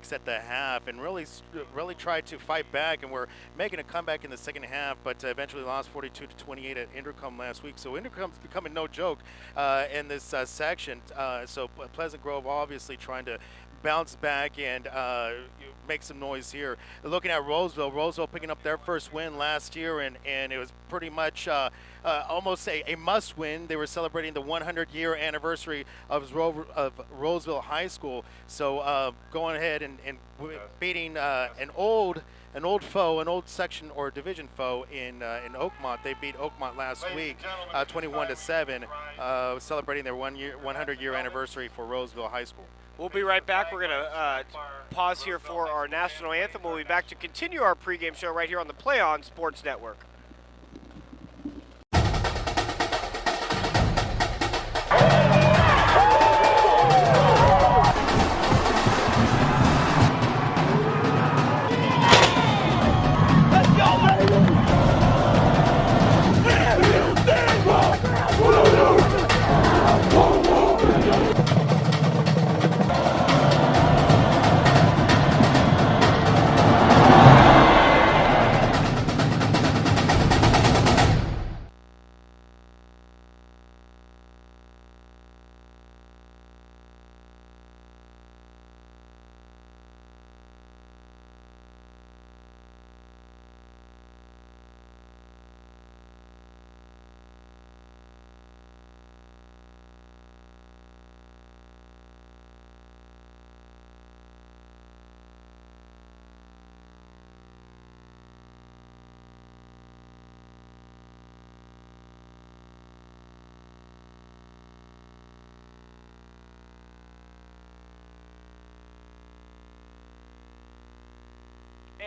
weeks at the half and really tried to fight back, and we're making a comeback in the second half, but eventually lost 42-28 at Intercom last week. So Intercom's becoming no joke in this section. So Pleasant Grove obviously trying to bounce back and make some noise here. Looking at Roseville picking up their first win last year, and it was pretty much almost a must win. They were celebrating the 100-year anniversary of Roseville High School. So going ahead and beating an old foe, an old section or division foe in Oakmont. They beat Oakmont last week, 21-7, celebrating their 100-year anniversary for Roseville High School. We'll be right back. We're going to pause here for our national anthem. We'll be back to continue our pregame show right here on the PlayOn Sports Network.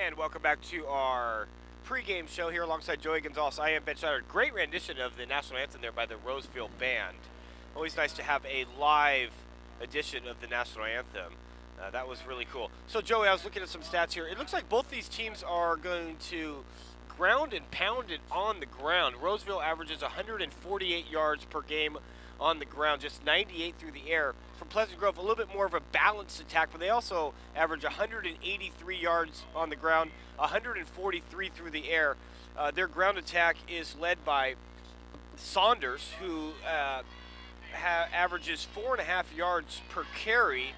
And welcome back to our pregame show here alongside Joey Gonzalez. I am Ben Schneider. Great rendition of the national anthem there by the Roseville Band. Always nice to have a live edition of the national anthem. That was really cool. So Joey, I was looking at some stats here. It looks like both these teams are going to ground and pound it on the ground. Roseville averages 148 yards per game on the ground, just 98 through the air. From Pleasant Grove, a little bit more of a balanced attack, but they also average 183 yards on the ground, 143 through the air. Their ground attack is led by Saunders, who averages 4.5 yards per carry,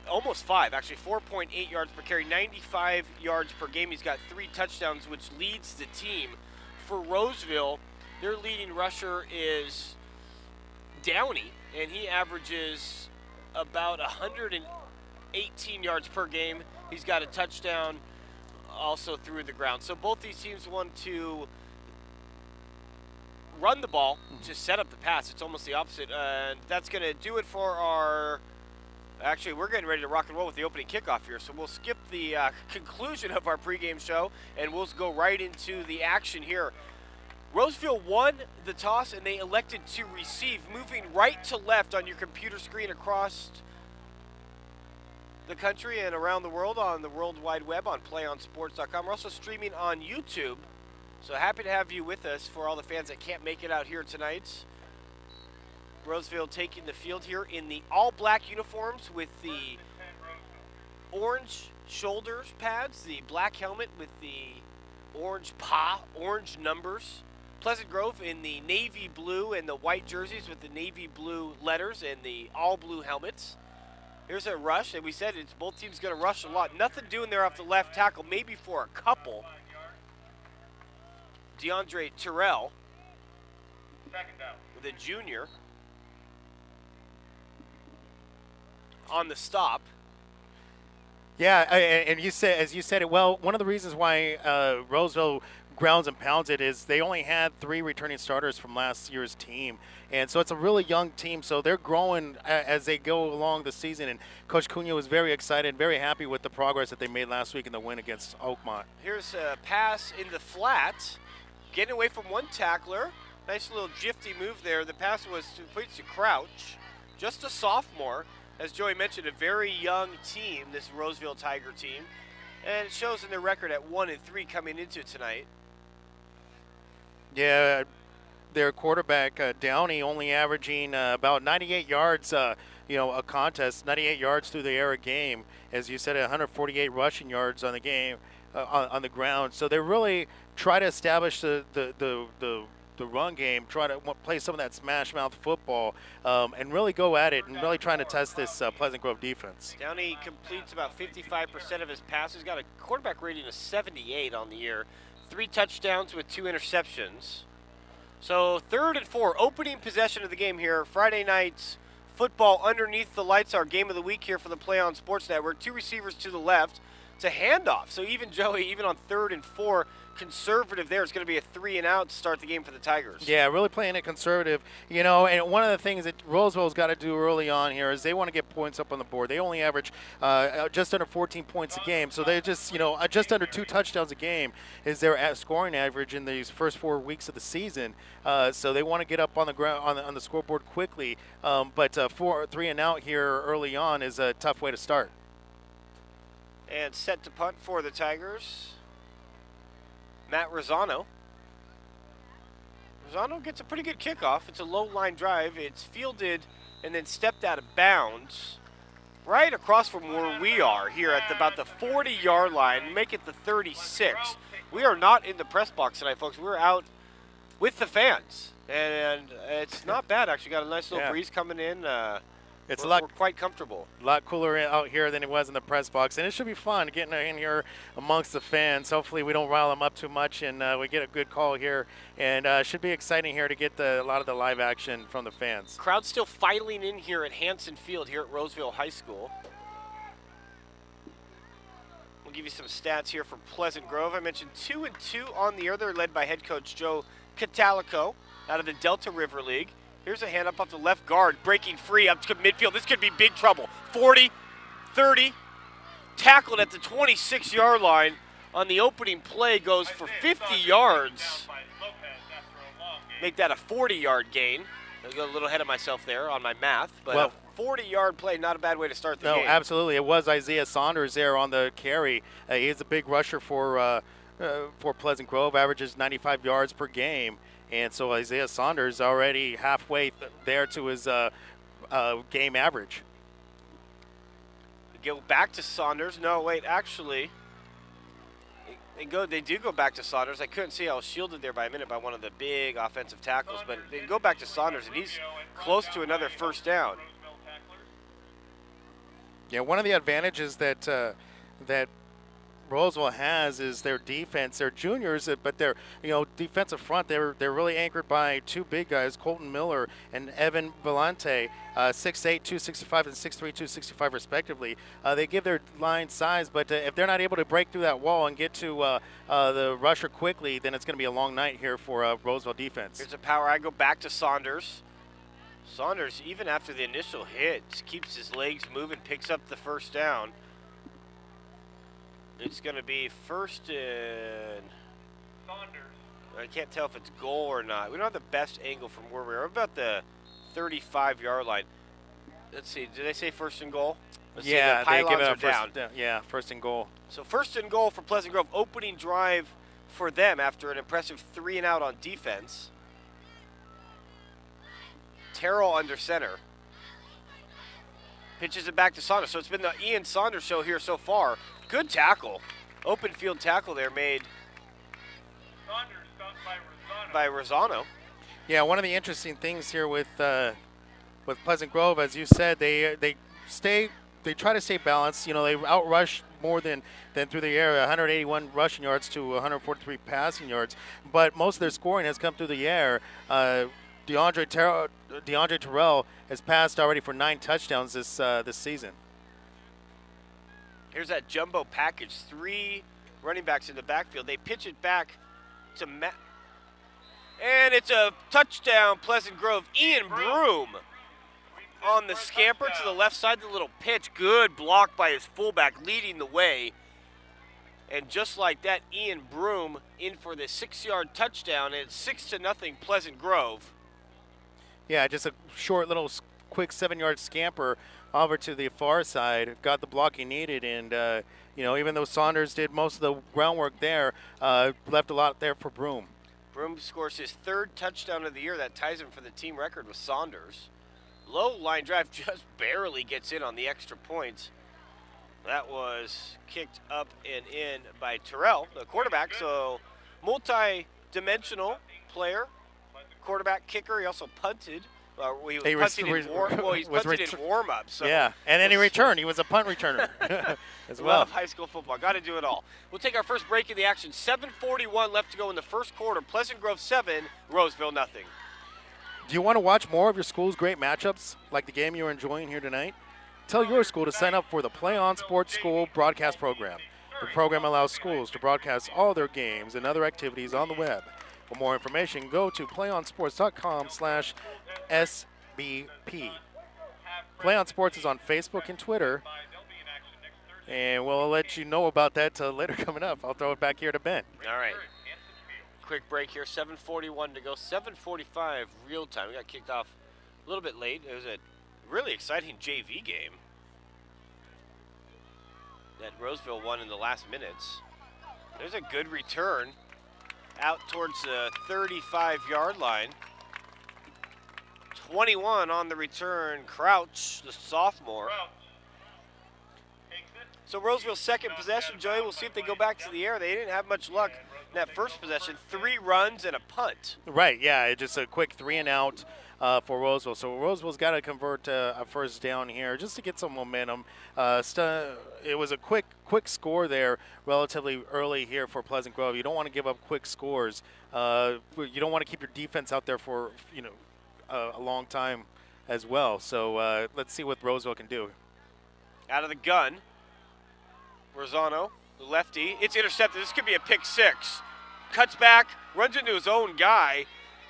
almost 5, actually 4.8 yards per carry, 95 yards per game. He's got 3 touchdowns, which leads the team. For Roseville, their leading rusher is Downey, and he averages about 118 yards per game. He's got a touchdown also through the ground. So both these teams want to run the ball to set up the pass. It's almost the opposite. And that's going to do it for our... Actually, we're getting ready to rock and roll with the opening kickoff here. So we'll skip the conclusion of our pregame show, and we'll go right into the action here. Roseville won the toss, and they elected to receive, moving right to left on your computer screen across the country and around the world on the World Wide Web on PlayOnSports.com. We're also streaming on YouTube, so happy to have you with us for all the fans that can't make it out here tonight. Roseville taking the field here in the all-black uniforms with the orange shoulder pads, the black helmet with the orange numbers. Pleasant Grove in the navy blue and the white jerseys with the navy blue letters and the all blue helmets. Here's a rush, and we said it's both teams going to rush a lot. Nothing doing there off the left tackle, maybe for a couple. DeAndre Terrell, the junior, on the stop. Yeah, and as you said it well, one of the reasons why Roseville grounds and pounds it is they only had 3 returning starters from last year's team, and so it's a really young team, so they're growing as they go along the season, and Coach Cunha was very excited, very happy with the progress that they made last week in the win against Oakmont. Here's a pass in the flat, getting away from one tackler. Nice little jifty move there. The pass was complete to Crouch, just a sophomore. As Joey mentioned, a very young team, this Roseville Tiger team, and it shows in their record at 1-3 coming into tonight. Yeah, their quarterback, Downey, only averaging about 98 yards a contest. 98 yards through the air a game, as you said, 148 rushing yards on the game, on the ground. So they really try to establish the run game, try to play some of that smash mouth football, and really go at it and really trying to test this Pleasant Grove defense. Downey completes about 55% of his passes. Got a quarterback rating of 78 on the year. 3 touchdowns with 2 interceptions. So 3rd and 4, opening possession of the game here. Friday night's football underneath the lights, our game of the week here for the PlayOn Sports Network. 2 receivers to the left. It's a handoff. So even Joey, even on 3rd and 4, conservative there. It's going to be a 3 and out to start the game for the Tigers. Yeah, really playing it conservative. And one of the things that Roseville's got to do early on here is they want to get points up on the board. They only average just under 14 points a game, so they just just under 2 touchdowns a game is their scoring average in these first 4 weeks of the season. So they want to get up on the ground on the scoreboard quickly. But 3 and out here early on is a tough way to start. And set to punt for the Tigers, Matt Rosano. Rosano gets a pretty good kickoff. It's a low-line drive. It's fielded and then stepped out of bounds right across from where we are here at about the 40-yard line. Make it the 36. We are not in the press box tonight, folks. We're out with the fans. And it's not bad, actually. Got a nice little breeze coming in. We're quite comfortable. A lot cooler out here than it was in the press box, and it should be fun getting in here amongst the fans. Hopefully we don't rile them up too much, and we get a good call here, and it should be exciting here to get a lot of the live action from the fans. Crowd still filing in here at Hanson Field here at Roseville High School. We'll give you some stats here for Pleasant Grove. I mentioned 2-2 on the year. They're led by head coach Joe Catalico out of the Delta River League. Here's a hand up off the left guard, breaking free up to midfield. This could be big trouble. 40, 30, tackled at the 26-yard line on the opening play, goes for 50 yards. Make that a 40-yard gain. I got a little ahead of myself there on my math, but a 40-yard play, not a bad way to start the game. No, absolutely. It was Isaiah Saunders there on the carry. He is a big rusher for Pleasant Grove, averages 95 yards per game. And so Isaiah Saunders already halfway there to his game average. Go back to Saunders. No, wait, actually, they do go back to Saunders. I couldn't see. I was shielded there by a minute by one of the big offensive tackles, but they go back to Saunders, and he's close to another first down. Yeah, one of the advantages that Roseville has is their defense. They're juniors, but their defensive front, they're really anchored by 2 big guys, Colton Miller and Evan Vellante, 6'8", 265, and 6'3", 265 respectively. They give their line size, but if they're not able to break through that wall and get to the rusher quickly, then it's going to be a long night here for Roseville defense. Here's a power. I go back to Saunders. Saunders, even after the initial hit, keeps his legs moving, picks up the first down. It's going to be first and Saunders. I can't tell if it's goal or not. We don't have the best angle from where we are. We're about the 35-yard line. Let's see. Did they say first and goal? Let's see, the they give it are down. First and goal. So first and goal for Pleasant Grove. Opening drive for them after an impressive 3 and out on defense. Terrell under center. Pitches it back to Saunders. So it's been the Ian Saunders show here so far. Good tackle. Open field tackle there made by Rosano. Yeah, one of the interesting things here with Pleasant Grove, as you said, they try to stay balanced. They outrush more than through the air, 181 rushing yards to 143 passing yards. But most of their scoring has come through the air. DeAndre Terrell has passed already for 9 touchdowns this season. Here's that jumbo package, 3 running backs in the backfield. They pitch it back to Matt. And it's a touchdown, Pleasant Grove. Ian Broom on the scamper to the left side, the little pitch. Good block by his fullback, leading the way. And just like that, Ian Broom in for the 6-yard touchdown. And it's 6-0 Pleasant Grove. Yeah, just a short little quick 7-yard scamper over to the far side, got the block he needed, and even though Saunders did most of the groundwork there, left a lot there for Broom. Broom scores his 3rd touchdown of the year. That ties him for the team record with Saunders. Low line drive just barely gets in on the extra point. That was kicked up and in by Terrell, the quarterback. So multi-dimensional player, quarterback, kicker. He also punted. He was punting in warm-up. So yeah, and then he returned. He was a punt returner as well. Love high school football. Got to do it all. We'll take our first break in the action. 7:41 left to go in the first quarter. Pleasant Grove 7, Roseville nothing. Do you want to watch more of your school's great matchups, like the game you're enjoying here tonight? Tell your school to sign up for the PlayOn Sports School broadcast program. The program allows schools to broadcast all their games and other activities on the web. For more information, go to playonsports.com/SBP. PlayOn Sports is on Facebook and Twitter, and we'll let you know about that later coming up. I'll throw it back here to Ben. All right. Quick break here, 7:41 to go, 7:45 real time. We got kicked off a little bit late. It was a really exciting JV game that Roseville won in the last minutes. There's a good return out towards the 35-yard line. 21 on the return, Crouch, the sophomore. So Roseville's second possession, Joey, we'll see if they go back to the air. They didn't have much luck in that first possession. 3 runs and a punt. Right, yeah, just a quick 3 and out for Roseville. So Roseville's got to convert a first down here just to get some momentum. It was a quick score there relatively early here for Pleasant Grove. You don't want to give up quick scores. You don't want to keep your defense out there for a long time as well. So let's see what Roseville can do. Out of the gun, Rosano, the lefty. It's intercepted. This could be a pick 6. Cuts back, runs into his own guy,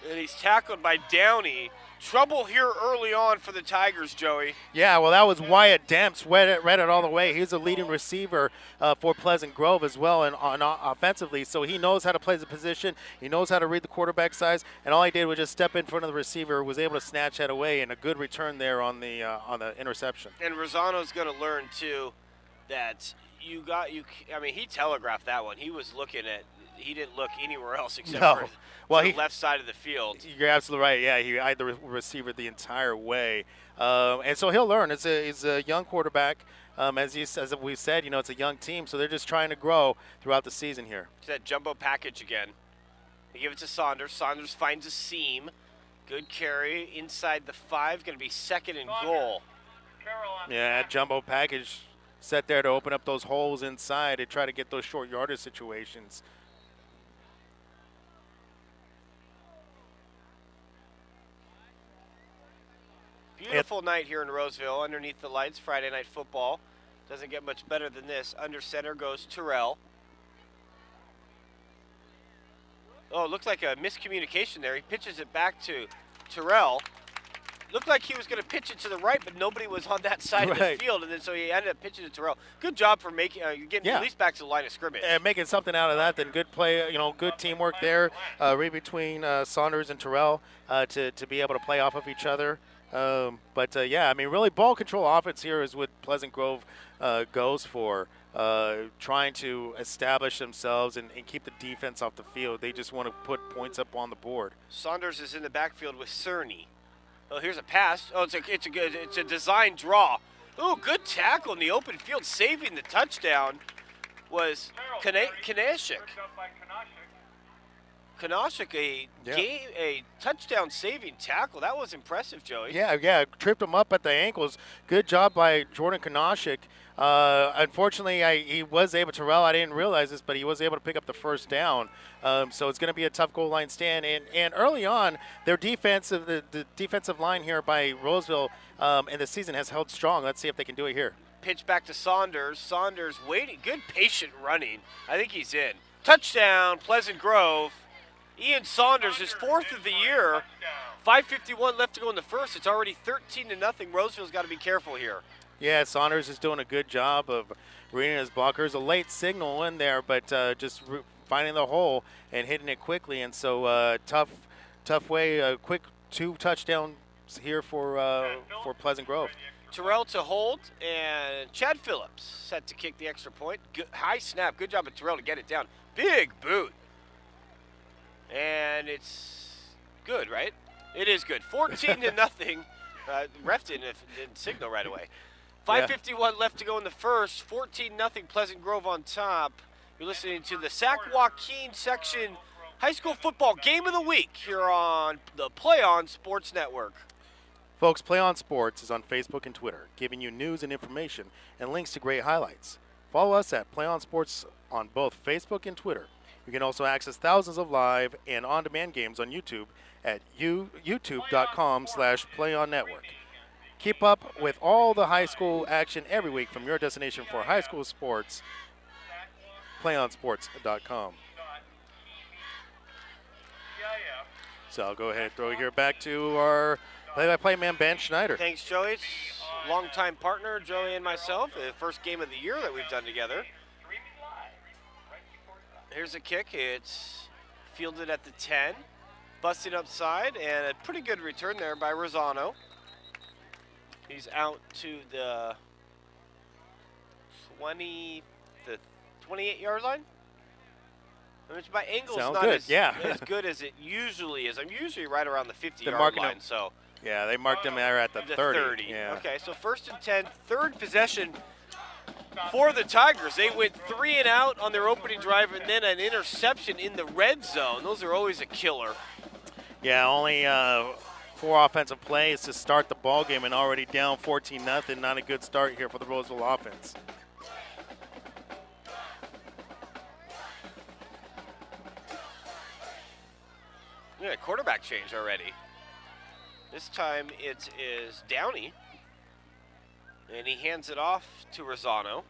and he's tackled by Downey. Trouble here early on for the Tigers, Joey. Yeah, well, that was Wyatt Demps, read it all the way. He's a leading receiver for Pleasant Grove as well, and offensively, so he knows how to play the position. He knows how to read the quarterback size, and all he did was just step in front of the receiver, was able to snatch that away, and a good return there on the interception. And Rosano's going to learn too that he telegraphed that one. He was he didn't look anywhere else except for the left side of the field. You're absolutely right. Yeah, he eyed the receiver the entire way, and so he'll learn. He's a young quarterback. As we said, it's a young team, so they're just trying to grow throughout the season here. It's that jumbo package again. They give it to Saunders. Saunders finds a seam. Good carry inside the 5. Going to be 2nd and goal. Yeah, that jumbo package set there to open up those holes inside and try to get those short yardage situations. Beautiful night here in Roseville underneath the lights. Friday night football. Doesn't get much better than this. Under center goes Terrell. Oh, it looks like a miscommunication there. He pitches it back to Terrell. Looked like he was going to pitch it to the right, but nobody was on that side of the field, and then so he ended up pitching it to Terrell. Good job for making getting at least back to the line of scrimmage. And making something out of that. Then good play, good teamwork there, right between Saunders and Terrell to be able to play off of each other. Really ball control offense here is what Pleasant Grove goes for. Trying to establish themselves and keep the defense off the field. They just want to put points up on the board. Saunders is in the backfield with Cerny. Oh, here's a pass. Oh, it's a design draw. Oh, good tackle in the open field, saving the touchdown was Kanashik. Kanashik, a touchdown saving tackle. That was impressive, Joey. Yeah, tripped him up at the ankles. Good job by Jordan Kanashik. Unfortunately, he was able to Terrell. I didn't realize this, but he was able to pick up the first down. So it's going to be a tough goal line stand. And early on, their the defensive line here by Roseville in the season has held strong. Let's see if they can do it here. Pitch back to Saunders. Saunders waiting. Good patient running. I think he's in. Touchdown, Pleasant Grove. Ian Saunders is 4th of the year. 5:51 left to go in the first. It's already 13-0. Roseville's got to be careful here. Yeah, Saunders is doing a good job of reading his blockers. A late signal in there, but just finding the hole and hitting it quickly. And so tough way, quick 2 touchdowns here for Pleasant Grove. Terrell to hold, and Chad Phillips set to kick the extra point. Good, high snap. Good job of Terrell to get it down. Big boot. And it's good, right? It is good. 14-0. Ref didn't signal right away. 5:51 left to go in the first. 14-0 Pleasant Grove on top. You're listening to the Sac-Joaquin section high school football game of the week here on the PlayOn Sports Network. Folks, PlayOn Sports is on Facebook and Twitter, giving you news and information and links to great highlights. Follow us at PlayOn Sports on both Facebook and Twitter. You can also access thousands of live and on-demand games on YouTube at youtube.com/PlayOnNetwork. Keep up with all the high school action every week from your destination for high school sports, PlayOnSports.com. So I'll go ahead and throw it here back to our play-by-play man, Ben Schneider. Thanks, Joey. It's longtime partner, Joey and myself. The first game of the year that we've done together. Here's a kick. It's fielded at the 10. Busted upside, and a pretty good return there by Rosano. He's out to the 28-yard line. Which by angle's Sounds not good. as good as it usually is. I'm usually right around the 50-yard line. So yeah, they marked him there at the 30. Yeah. Okay, so 1st and 10, third possession for the Tigers. They went 3 and out on their opening drive, and then an interception in the red zone. Those are always a killer. Yeah, only 4 offensive plays to start the ball game, and already down 14-0. Not a good start here for the Roseville offense. Yeah, quarterback change already. This time it is Downey, and he hands it off to Rosano.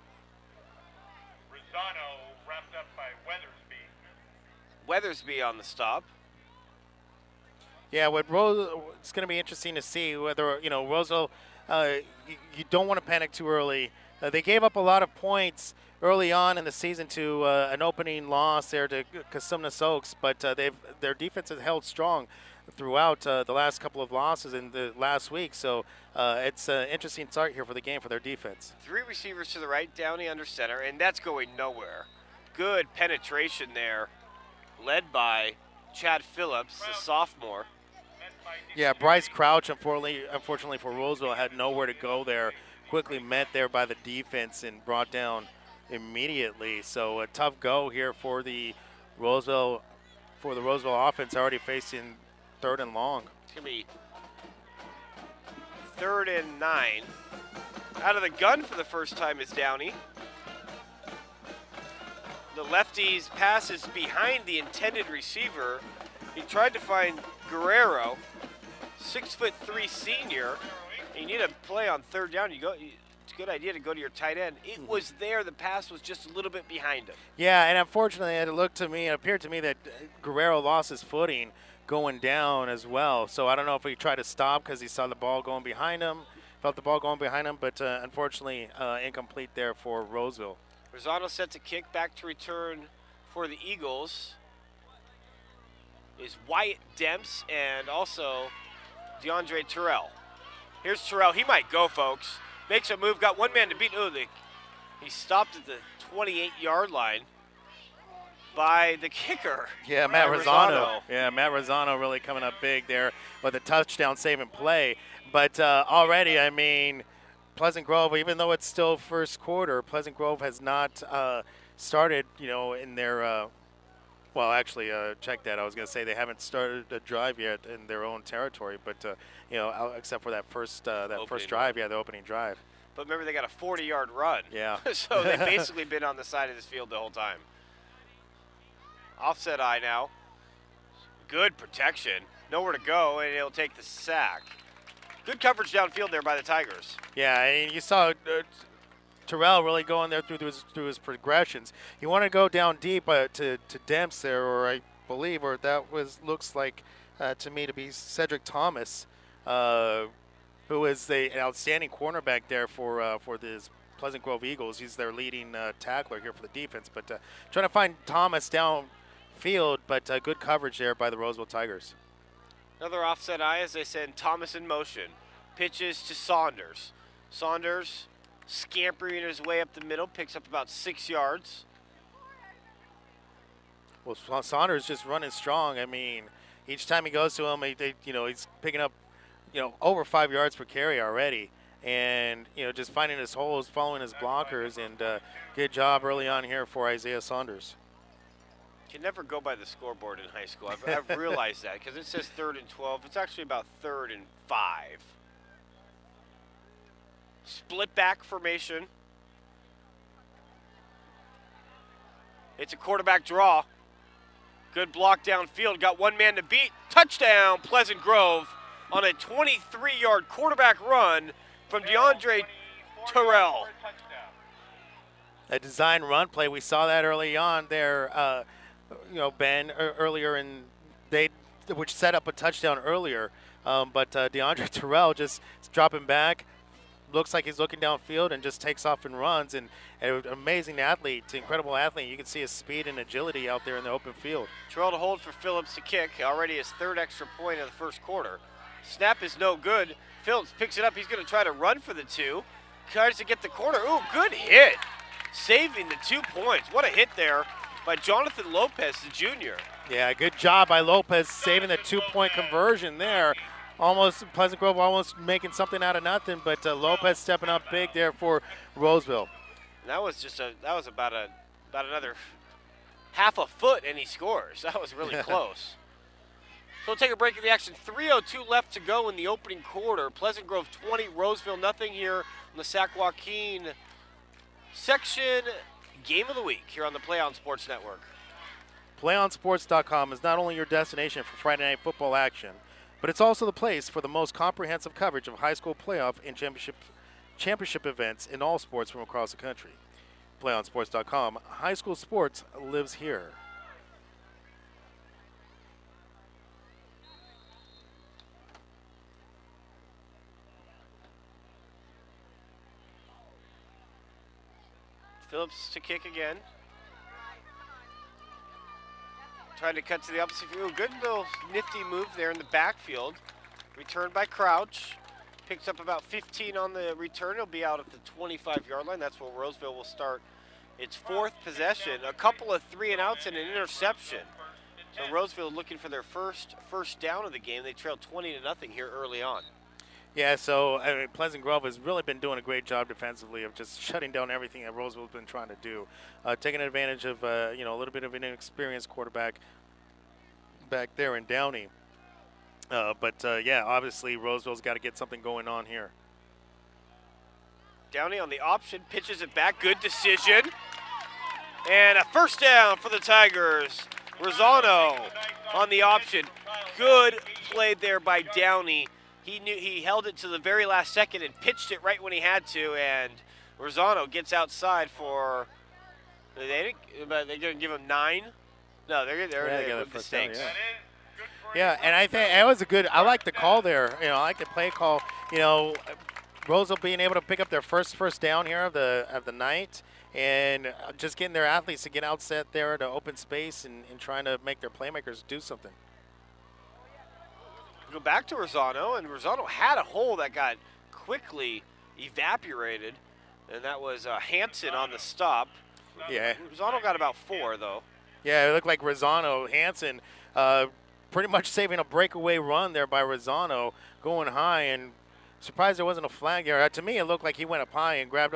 Rosano wrapped up by Weathersby. Weathersby on the stop. Yeah, it's going to be interesting to see whether, Roseville, you don't want to panic too early. They gave up a lot of points early on in the season to an opening loss there to Casumnas Oaks, but their defense has held strong throughout the last couple of losses in the last week. So it's an interesting start here for the game for their defense. 3 receivers to the right, Downey under center, and that's going nowhere. Good penetration there, led by Chad Phillips, the sophomore. Yeah, Bryce Crouch, unfortunately for Roseville, had nowhere to go there. Quickly met there by the defense and brought down immediately. So a tough go here for the Roseville offense, already facing 3rd and long. It's going to be 3rd and 9. Out of the gun for the first time is Downey. The lefty's pass is behind the intended receiver. He tried to find Guerrero, 6'3" senior. You need a play on 3rd down. It's a good idea to go to your tight end. It was there. The pass was just a little bit behind him. Yeah, and unfortunately, it appeared to me that Guerrero lost his footing going down as well. So I don't know if he tried to stop because he saw the ball going behind him, felt the ball going behind him, but unfortunately incomplete there for Roseville. Rosano sets a kick back to return for the Eagles is Wyatt Demps and also DeAndre Terrell. Here's Terrell. He might go, folks. Makes a move. Got one man to beat. Oh, he stopped at the 28-yard line by the kicker. Yeah, Matt Rosano. Yeah, Matt Rosano really coming up big there with a touchdown saving play. But already, I mean, Pleasant Grove, even though it's still first quarter, Pleasant Grove has not started, in their well, actually, check that. I was going to say they haven't started a drive yet in their own territory, but except for that first drive, the opening drive. But remember, they got a 40-yard run. Yeah. So they've basically been on the side of this field the whole time. Offset eye now. Good protection. Nowhere to go, and it'll take the sack. Good coverage downfield there by the Tigers. Yeah, and you saw Terrell really going there through his progressions. He wanted to go down deep to Demps there, or I believe, or that looks like to me to be Cedric Thomas, who is an outstanding cornerback there for this Pleasant Grove Eagles. He's their leading tackler here for the defense. But trying to find Thomas downfield, but good coverage there by the Roseville Tigers. Another offset eye as they send Thomas in motion. Pitches to Saunders. Saunders scampering his way up the middle, picks up about 6 yards. Well, Saunders just running strong. I mean, each time he goes to him, he's picking up over 5 yards per carry already. And, just finding his holes, following his blockers, and good job early on here for Isaiah Saunders. Can never go by the scoreboard in high school. I've realized that because it says 3rd and 12. It's actually about 3rd and 5. Split back formation. It's a quarterback draw. Good block downfield. Got one man to beat. Touchdown, Pleasant Grove on a 23-yard quarterback run from DeAndre Terrell. A design run play. We saw that early on there, Ben, earlier which set up a touchdown earlier. But DeAndre Terrell just dropping back. Looks like he's looking downfield and just takes off and runs. And an amazing athlete, incredible athlete. You can see his speed and agility out there in the open field. Terrell to hold for Phillips to kick. Already his 3rd extra point of the first quarter. Snap is no good. Phillips picks it up. He's going to try to run for the 2. Tries to get the corner. Ooh, good hit. Saving the 2 points. What a hit there by Jonathan Lopez, the junior. Yeah, good job by Lopez saving the 2-point conversion there. Pleasant Grove almost making something out of nothing, but Lopez stepping up big there for Roseville. And that was about another half a foot, and he scores. That was really close. So we'll take a break in the action. 3:02 left to go in the opening quarter. Pleasant Grove 20, Roseville nothing here on the Sac-Joaquin section game of the week here on the PlayOn Sports Network. PlayOnSports.com is not only your destination for Friday night football action, but it's also the place for the most comprehensive coverage of high school playoff and championship events in all sports from across the country. PlayOnSports.com, high school sports lives here. Phillips to kick again. Trying to cut to the opposite field. Good little nifty move there in the backfield. Returned by Crouch. Picks up about 15 on the return. He'll be out at the 25-yard line. That's where Roseville will start its 4th possession. A couple of 3-and-outs and an interception. So Roseville looking for their first down of the game. They trailed 20-0 here early on. Yeah, so Pleasant Grove has really been doing a great job defensively of just shutting down everything that Roseville's been trying to do, taking advantage of a little bit of an inexperienced quarterback back there in Downey. Yeah, obviously Roseville's got to get something going on here. Downey on the option, pitches it back. Good decision. And a first down for the Tigers. Rosano on the option. Good play there by Downey. He knew he held it to the very last second and pitched it right when he had to, and Rosano gets outside for. They're going to give him 9. No, they're with the stakes. Yeah, and I think that was a good. I like the call there. I like the play call. Roseville being able to pick up their first down here of the night, and just getting their athletes to get out set there to open space and trying to make their playmakers do something. Go back to Rosano, and Rosano had a hole that got quickly evaporated, and that was Hansen on the stop. Yeah. Rosano got about 4, though. Yeah, it looked like Hansen pretty much saving a breakaway run there by Rosano, going high, and surprised there wasn't a flag there. To me, it looked like he went up high and wrapped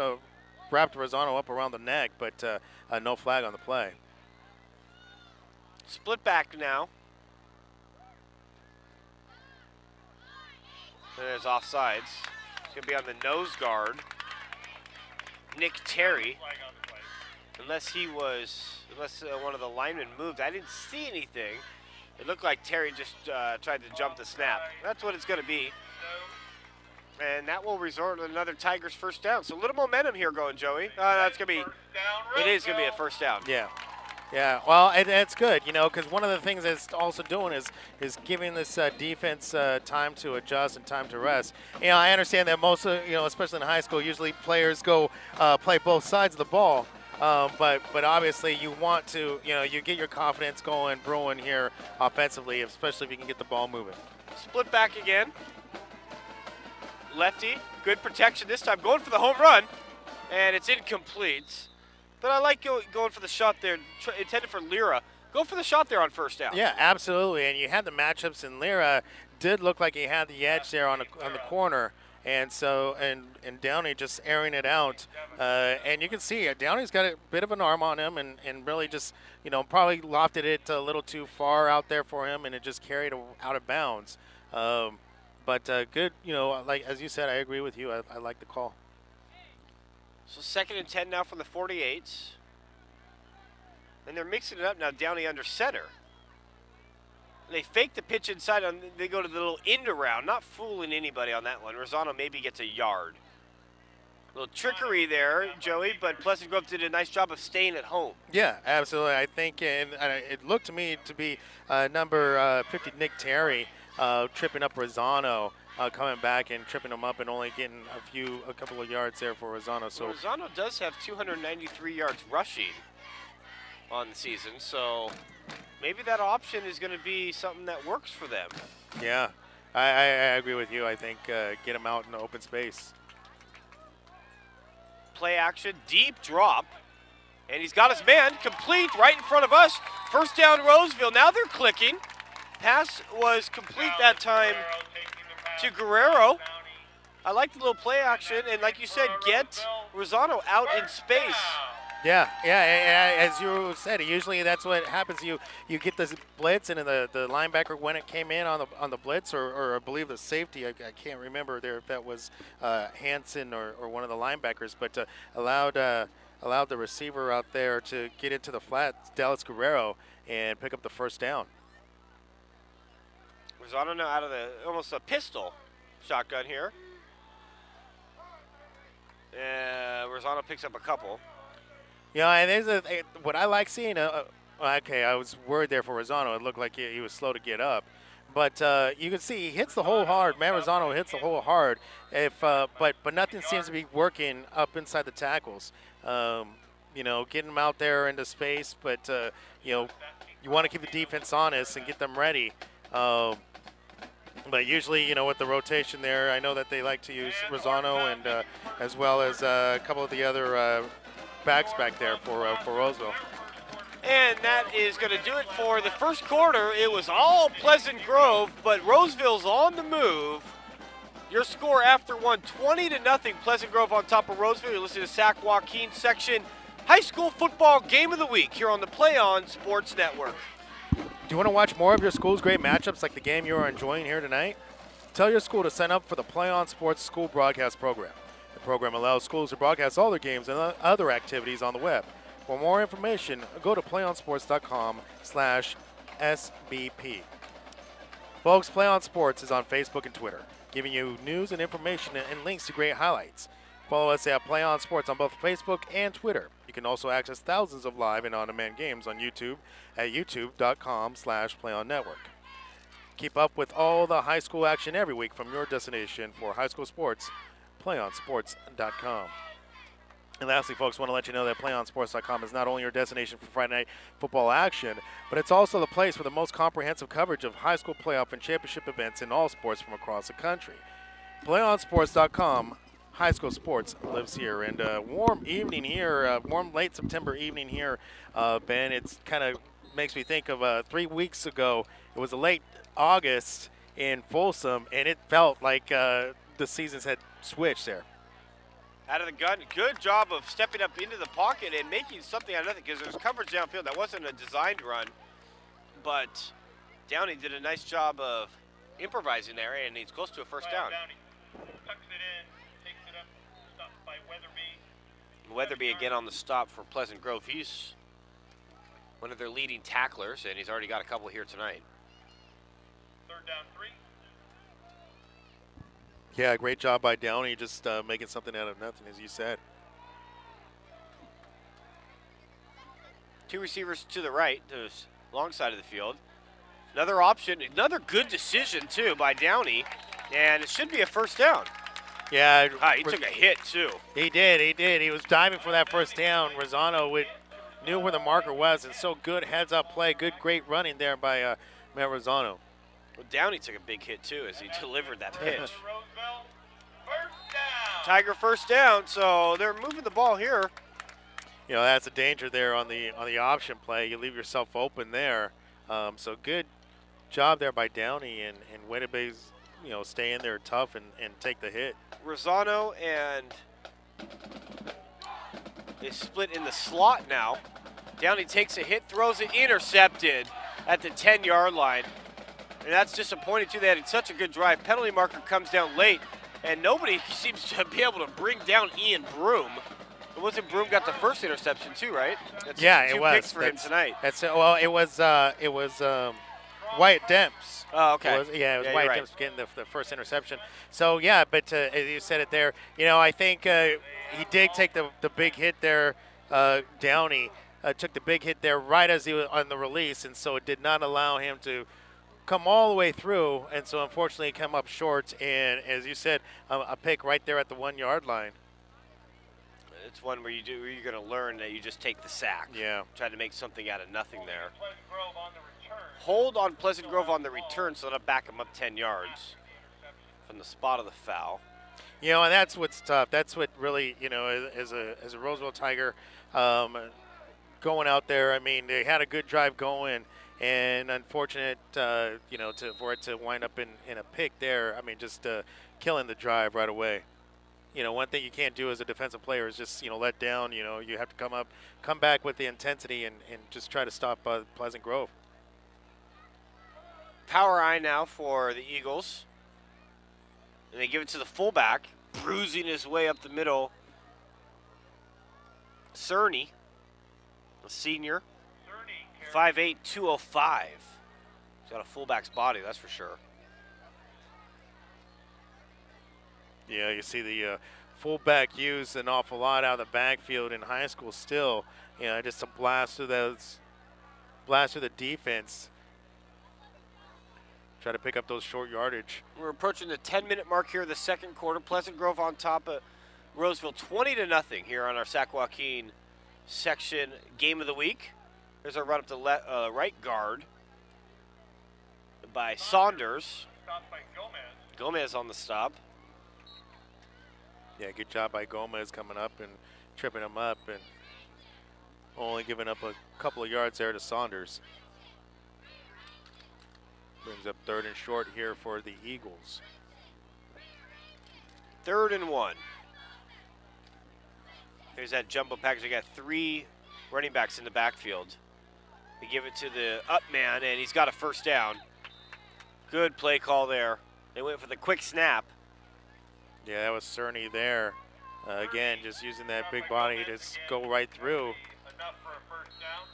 Rosano up around the neck, but no flag on the play. Split back now. There's offsides. It's going to be on the nose guard. Nick Terry. Unless one of the linemen moved. I didn't see anything. It looked like Terry just tried to jump the snap. That's what it's going to be. And that will resort to another Tigers first down. So a little momentum here going, Joey. It is going to be a first down. Yeah. Yeah, well, it's good, because one of the things it's also doing is giving this defense time to adjust and time to rest. I understand that most of, especially in high school, usually players go play both sides of the ball. But obviously you want to, you get your confidence brewing here offensively, especially if you can get the ball moving. Split back again. Lefty, good protection this time, going for the home run, and it's incomplete. But I like going for the shot there, intended for Lira. Go for the shot there on first down. Yeah, absolutely. And you had the matchups, and Lyra did look like he had the edge there on the corner. And so, and Downey just airing it out. And you can see Downey's got a bit of an arm on him and really just, probably lofted it a little too far out there for him, and it just carried out of bounds. But good, like as you said, I agree with you. I like the call. So 2nd and 10 now from the 48s. And they're mixing it up now, Downey under center. And they fake the pitch inside, and they go to the little end around, not fooling anybody on that one. Rosano maybe gets a yard. A little trickery there, Joey, but Pleasant Grove did a nice job of staying at home. Yeah, absolutely. I think, and it looked to me to be number 50, Nick Terry, tripping up Rosano, coming back and tripping him up and only getting a couple of yards there for Rosano. So Rosano does have 293 yards rushing on the season, so maybe that option is going to be something that works for them. Yeah, I agree with you. I think get him out in the open space. Play action, deep drop, and he's got his man complete right in front of us. First down, Roseville. Now they're clicking. Pass was complete that time to Guerrero. I like the little play action, and like you said, get Rosano out in space. Yeah, as you said, usually that's what happens. You get this blitz, and then the linebacker, when it came in on the blitz, or I believe the safety, I can't remember there if that was Hansen or one of the linebackers, but allowed the receiver out there to get into the flat, Dallas Guerrero, and pick up the first down. Rosano now out of almost a pistol shotgun here. Rosano picks up a couple. Yeah, and there's what I like seeing. Okay, I was worried there for Rosano. It looked like he was slow to get up, but you can see he hits the hole hard. Matt Rosano hits the hole hard. But nothing seems to be working up inside the tackles. Getting them out there into space, but you want to keep the defense honest and get them ready. But usually, with the rotation there, I know that they like to use Rosano and as well as a couple of the other backs back there for Roseville. And that is going to do it for the first quarter. It was all Pleasant Grove, but Roseville's on the move. Your score after one, 20-0. Pleasant Grove on top of Roseville. You're listening to Sac-Joaquin section high school football game of the week here on the PlayOn Sports Network. Do you want to watch more of your school's great matchups like the game you are enjoying here tonight? Tell your school to sign up for the PlayOn Sports School Broadcast Program. The program allows schools to broadcast all their games and other activities on the web. For more information, go to playonsports.com/SBP. Folks, PlayOn Sports is on Facebook and Twitter, giving you news and information and links to great highlights. Follow us at PlayOn Sports on both Facebook and Twitter. You can also access thousands of live and on-demand games on YouTube at youtube.com/PlayOnNetwork. Keep up with all the high school action every week from your destination for high school sports, PlayOnSports.com. And lastly, folks, want to let you know that PlayOnSports.com is not only your destination for Friday night football action, but it's also the place for the most comprehensive coverage of high school playoff and championship events in all sports from across the country. PlayOnSports.com, high school sports lives here. And a warm evening here, warm late September evening here, Ben. It's kind of makes me think of 3 weeks ago. It was a late August in Folsom, and it felt like the seasons had switched there. Out of the gun, good job of stepping up into the pocket and making something out of nothing, because there was coverage downfield. That wasn't a designed run, but Downey did a nice job of improvising there, and he's close to a first down. Downey tucks it in, takes it up, stopped by Weatherby. Weatherby again on the stop for Pleasant Grove. He's one of their leading tacklers, and he's already got a couple here tonight. 3rd down 3. Yeah, great job by Downey, just making something out of nothing, as you said. Two receivers to the right, to the long side of the field. Another option, another good decision, too, by Downey, and it should be a first down. Yeah. He took a hit, too. He did. He was diving for that first down. Rosano knew where the marker was, and so good heads-up play, great running there by Matt Rosano. Well, Downey took a big hit, too, as he delivered that pitch. Roseville, first down. Tiger first down, so they're moving the ball here. you know, that's a danger there on the option play. You leave yourself open there. So good job there by Downey and Winnebago's, you know, stay in there tough and take the hit. Rosano and is split in the slot now. Downey takes a hit, throws it, intercepted at the 10-yard line. And that's disappointing, too. They had such a good drive. Penalty marker comes down late, and nobody seems to be able to bring down Ian Broom. It wasn't Broom got the first interception, too, right? That's Yeah, two it was. picks for him tonight. That's it. Well, it was Wyatt Demps. Oh, okay. It was Wyatt right. Demps getting the first interception. So, yeah, but as you said it there, you know, I think he did take the big hit there, Downey. Took the big hit there right as he was on the release, and so it did not allow him to come all the way through, and so unfortunately he came up short, and as you said, a pick right there at the 1 yard line. It's one where you're going to learn that you just take the sack. Yeah. Try to make something out of nothing there. Hold on Pleasant Grove on the return, so that'll back him up 10 yards from the spot of the foul. You know, and that's what's tough. That's what really, you know, as a Roseville Tiger, going out there. I mean, they had a good drive going, and unfortunate, you know, for it to wind up in a pick there. I mean, just killing the drive right away. You know, one thing you can't do as a defensive player is just, you know, let down. You know, you have to come back with the intensity and just try to stop Pleasant Grove. Power eye now for the Eagles. And they give it to the fullback, bruising his way up the middle. Cerny, a senior, 5'8", 205. He's got a fullback's body, that's for sure. Yeah, you see the fullback used an awful lot out of the backfield in high school still. You know, just a blast through the defense. Try to pick up those short yardage. We're approaching the 10-minute mark here of the second quarter. Pleasant Grove on top of Roseville, 20-0 here on our Sac-Joaquin section game of the week. There's our run up to right guard by Saunders. Stopped by Gomez. Gomez on the stop. Yeah, good job by Gomez coming up and tripping him up and only giving up a couple of yards there to Saunders. Brings up 3rd and short here for the Eagles. 3rd and 1. Here's that jumbo package. They got 3 running backs in the backfield. They give it to the up man, and he's got a first down. Good play call there. They went for the quick snap. Yeah, that was Cerny there. Again, just using that big body to go right through. Enough for a first down.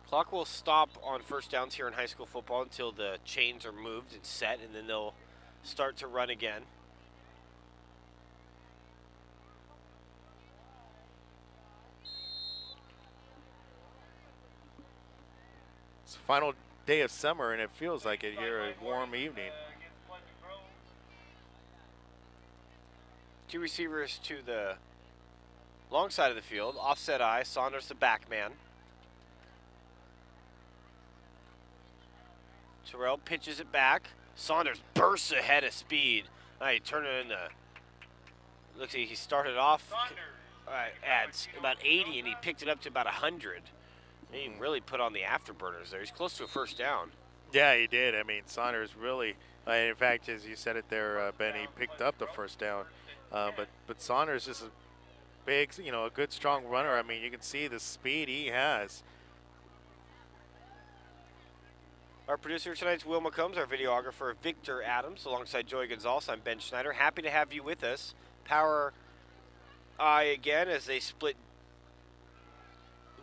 Clock will stop on first downs here in high school football until the chains are moved and set, and then they'll start to run again. It's the final day of summer, and it feels like it here, a warm evening. Two receivers to the long side of the field. Offset eye, Saunders the back man. Terrell pitches it back. Saunders bursts ahead of speed. Now he turned it into, looks like he started off at about 80 and he picked it up to about 100. He really put on the afterburners there. He's close to a first down. Yeah, he did. I mean, Saunders really, in fact, as you said it there, Ben, he picked up the first down. But Saunders is a big, you know, a good, strong runner. I mean, you can see the speed he has. Our producer tonight's Will McCombs, our videographer Victor Adams, alongside Joey Gonzalez. I'm Ben Schneider. Happy to have you with us. Power eye again as they split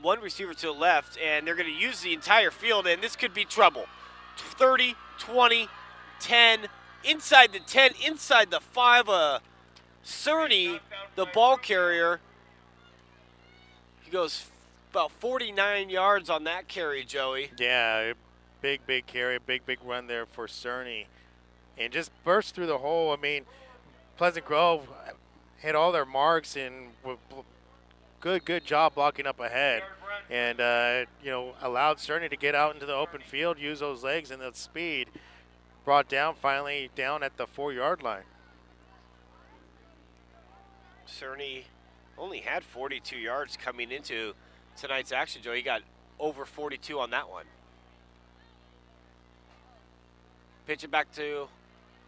one receiver to the left, and they're going to use the entire field, and this could be trouble. 30, 20, 10, inside the 10, inside the 5. Cerny, the ball carrier, he goes about 49 yards on that carry, Joey. Yeah, big carry, big run there for Cerny. And just burst through the hole. I mean, Pleasant Grove hit all their marks and good job blocking up ahead. And, you know, allowed Cerny to get out into the open field, use those legs and that speed. Brought down, finally down at the 4 yard line. Cerny Only had 42 yards coming into tonight's action, Joe. He got over 42 on that one. Pitch it back to,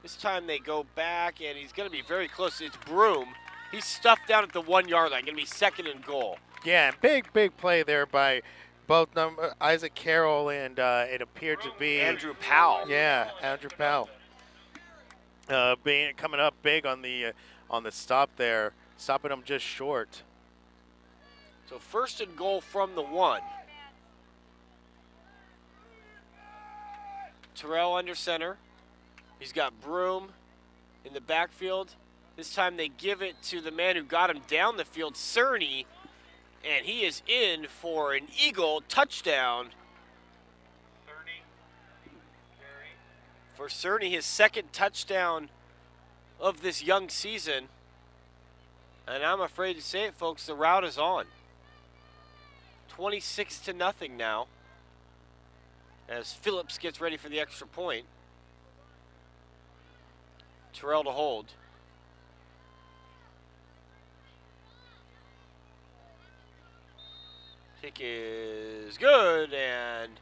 this time they go back, and he's going to be very close. It's Broom. He's stuffed down at the 1 yard line. Going to be second and goal. Yeah, big play there by both Isaac Carroll and it appeared to be Andrew Powell. Yeah, Andrew Powell. Coming up big on the stop there, stopping him just short. So first and goal from the 1. Terrell under center. He's got Broom in the backfield. This time they give it to the man who got him down the field, Cerny, and he is in for an Eagle touchdown. For Cerny, his second touchdown of this young season. And I'm afraid to say it, folks, the route is on. 26-0 now, as Phillips gets ready for the extra point. Terrell to hold. Kick is good, and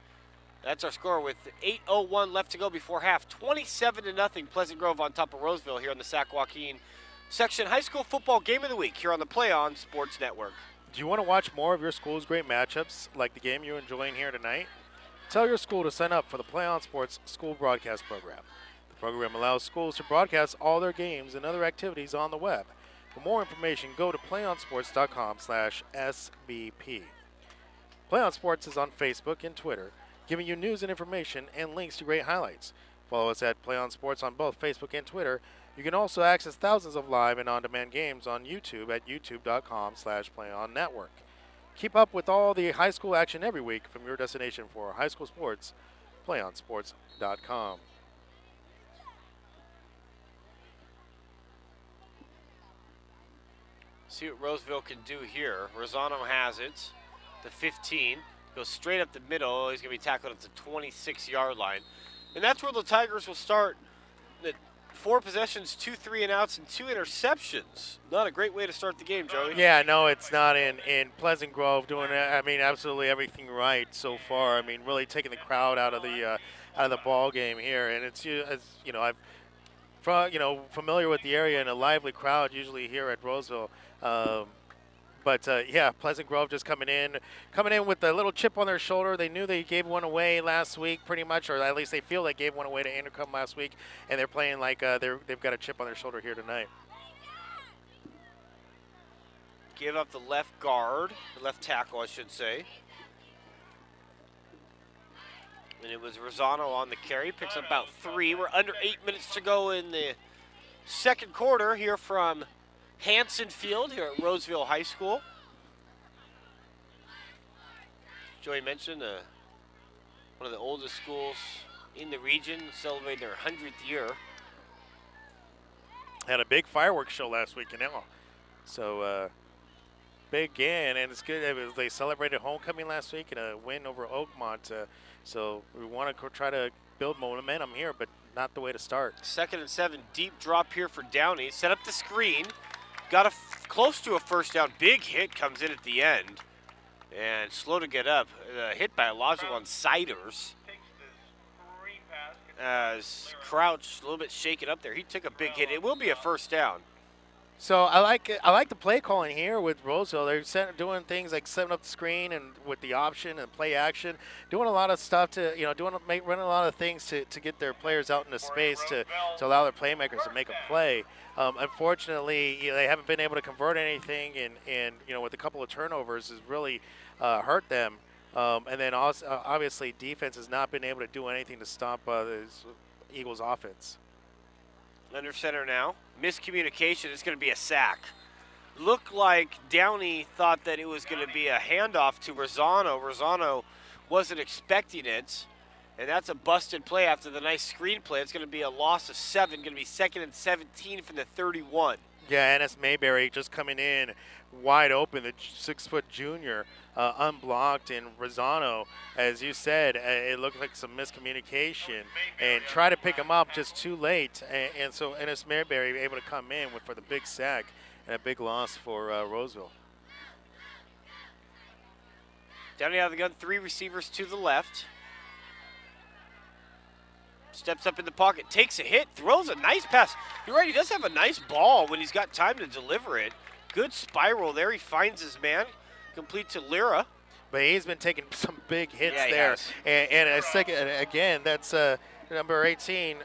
that's our score with 8:01 left to go before half. 27-0 Pleasant Grove on top of Roseville here on the Sac-Joaquin Section High School Football Game of the Week here on the PlayOn Sports Network. Do you want to watch more of your school's great matchups like the game you're enjoying here tonight? Tell your school to sign up for the PlayOn Sports School Broadcast Program. The program allows schools to broadcast all their games and other activities on the web. For more information, go to playonsports.com/SBP. PlayOn Sports is on Facebook and Twitter, giving you news and information and links to great highlights. Follow us at PlayOn Sports on both Facebook and Twitter. You can also access thousands of live and on-demand games on YouTube at youtube.com/PlayOnNetwork. Keep up with all the high school action every week from your destination for high school sports, PlayOnSports.com. See what Roseville can do here. Rosano has it. The 15. Goes straight up the middle. He's going to be tackled at the 26-yard line. And that's where the Tigers will start. 4 possessions, 2 3-and-outs, and 2 interceptions. Not a great way to start the game, Joey. Yeah, no, it's not in Pleasant Grove doing, absolutely everything right so far. Really taking the crowd out of the ball game here. And it's I'm familiar with the area and a lively crowd usually here at Roseville. Yeah, Pleasant Grove just coming in with a little chip on their shoulder. They knew they gave one away last week pretty much, or at least they feel they gave one away to Intercom last week, and they're playing like they've got a chip on their shoulder here tonight. Give up the left guard, the left tackle, I should say. And it was Rosano on the carry. Picks up about 3. We're under 8 minutes to go in the second quarter here from Hanson Field here at Roseville High School. Joey mentioned one of the oldest schools in the region, celebrating their 100th year. Had a big fireworks show last week in Ella. So big game, and it's good. They celebrated homecoming last week and a win over Oakmont. So we want to try to build momentum here, but not the way to start. 2nd and 7, deep drop here for Downey. Set up the screen. Got close to a first down. Big hit comes in at the end. And slow to get up. Hit by Olajuwon Siders. As Crouch a little bit shaken up there. He took a big hit. It will be a first down. So I like the play calling here with Roseville. They're doing things like setting up the screen and with the option and play action, doing a lot of stuff to running a lot of things to get their players out into space to allow their playmakers to make a play. Unfortunately, they haven't been able to convert anything, and with a couple of turnovers has really hurt them. And then also, obviously defense has not been able to do anything to stop the Eagles offense. Under center now. Miscommunication. It's going to be a sack. Looked like Downey thought that it was going to be a handoff to Rosano. Rosano wasn't expecting it. And that's a busted play after the nice screen play. It's going to be a loss of 7. Going to be 2nd and 17 from the 31. Yeah, Ennis Mayberry just coming in wide open, the 6-foot junior, unblocked, and Rosano, as you said, it looked like some miscommunication, and try to pick him up just too late, and so Ennis Mayberry able to come in for the big sack, and a big loss for Roseville. Downey out of the gun, 3 receivers to the left. Steps up in the pocket, takes a hit, throws a nice pass. You're right, he does have a nice ball when he's got time to deliver it. Good spiral there, he finds his man. Complete to Lyra. But he's been taking some big hits Yeah, he there. has. And a second, again, that's number 18.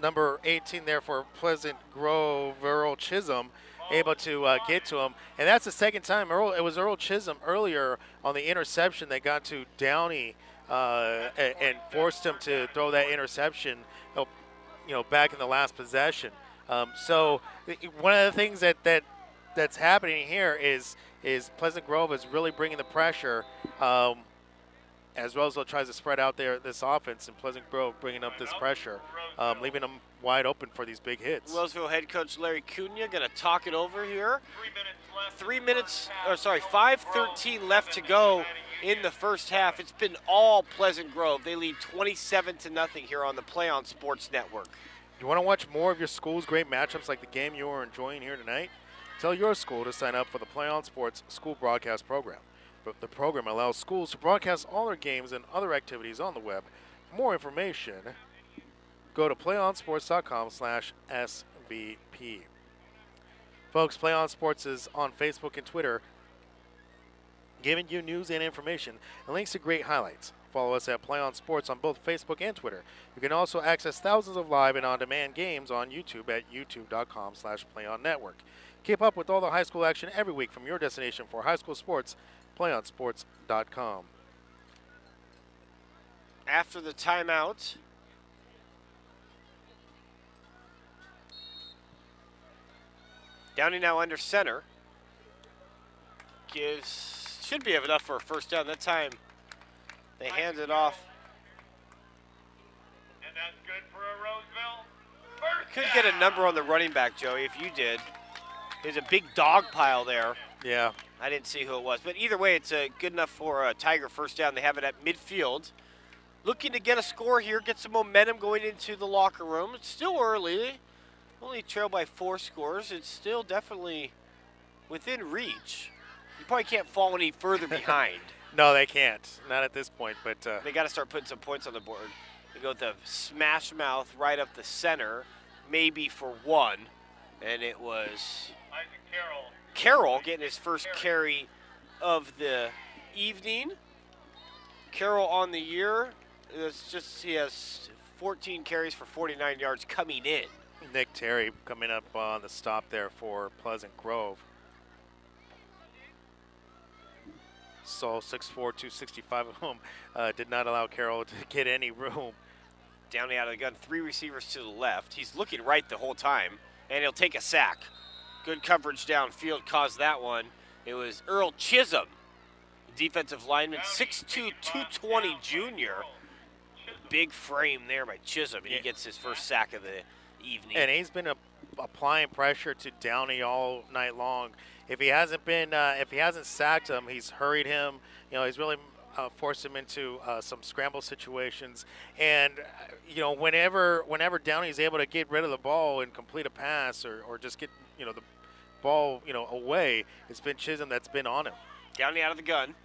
Number 18 there for Pleasant Grove, Earl Chisholm, able to get to him. And that's the second time. It was Earl Chisholm earlier on the interception that got to Downey and forced him to throw that interception, back in the last possession. So one of the things that's happening here is Pleasant Grove is really bringing the pressure, as Roseville tries to spread out this offense, and Pleasant Grove bringing up this pressure, leaving them wide open for these big hits. Roseville head coach Larry Cunha going to talk it over here. 3 minutes left. 5:13 left to go in the first half. It's been all Pleasant Grove. They lead 27-0 here on the PlayOn Sports Network. You want to watch more of your school's great matchups like the game you are enjoying here tonight? Tell your school to sign up for the PlayOn Sports School Broadcast Program. The program allows schools to broadcast all their games and other activities on the web. For more information, go to playonsports.com/SBP. Folks, PlayOn Sports is on Facebook and Twitter, giving you news and information and links to great highlights. Follow us at PlayOn Sports on both Facebook and Twitter. You can also access thousands of live and on-demand games on YouTube at youtube.com/PlayOnNetwork. Keep up with all the high school action every week from your destination for high school sports, PlayOnSports.com. After the timeout, Downey now under center. Should be enough for a first down. That time they hand it off. And that's good for a Roseville. First Couldn't get a number on the running back, Joey, if you did. There's a big dog pile there. Yeah. I didn't see who it was. But either way, it's good enough for a Tiger first down. They have it at midfield. Looking to get a score here, get some momentum going into the locker room. It's still early. Only trailed by 4 scores. It's still definitely within reach. You probably can't fall any further behind. No, they can't. Not at this point. But They got to start putting some points on the board. They go with the smash mouth right up the center, maybe for 1. And it was Isaac Carroll. Carroll getting his first carry of the evening. Carroll on the year. He has 14 carries for 49 yards coming in. Nick Terry coming up on the stop there for Pleasant Grove. So 6'4", 265 of whom did not allow Carroll to get any room. Downey out of the gun, 3 receivers to the left. He's looking right the whole time, and he'll take a sack. Good coverage downfield caused that one. It was Earl Chisholm, defensive lineman, 6'2", 220 junior. Big frame there by Chisholm, and he gets his first sack of the evening. And he's been applying pressure to Downey all night long. If he hasn't sacked him, he's hurried him. He's really forced him into some scramble situations. And whenever Downey's able to get rid of the ball and complete a pass or just get the ball away, it's been Chisholm that's been on him. Downey out of the gun.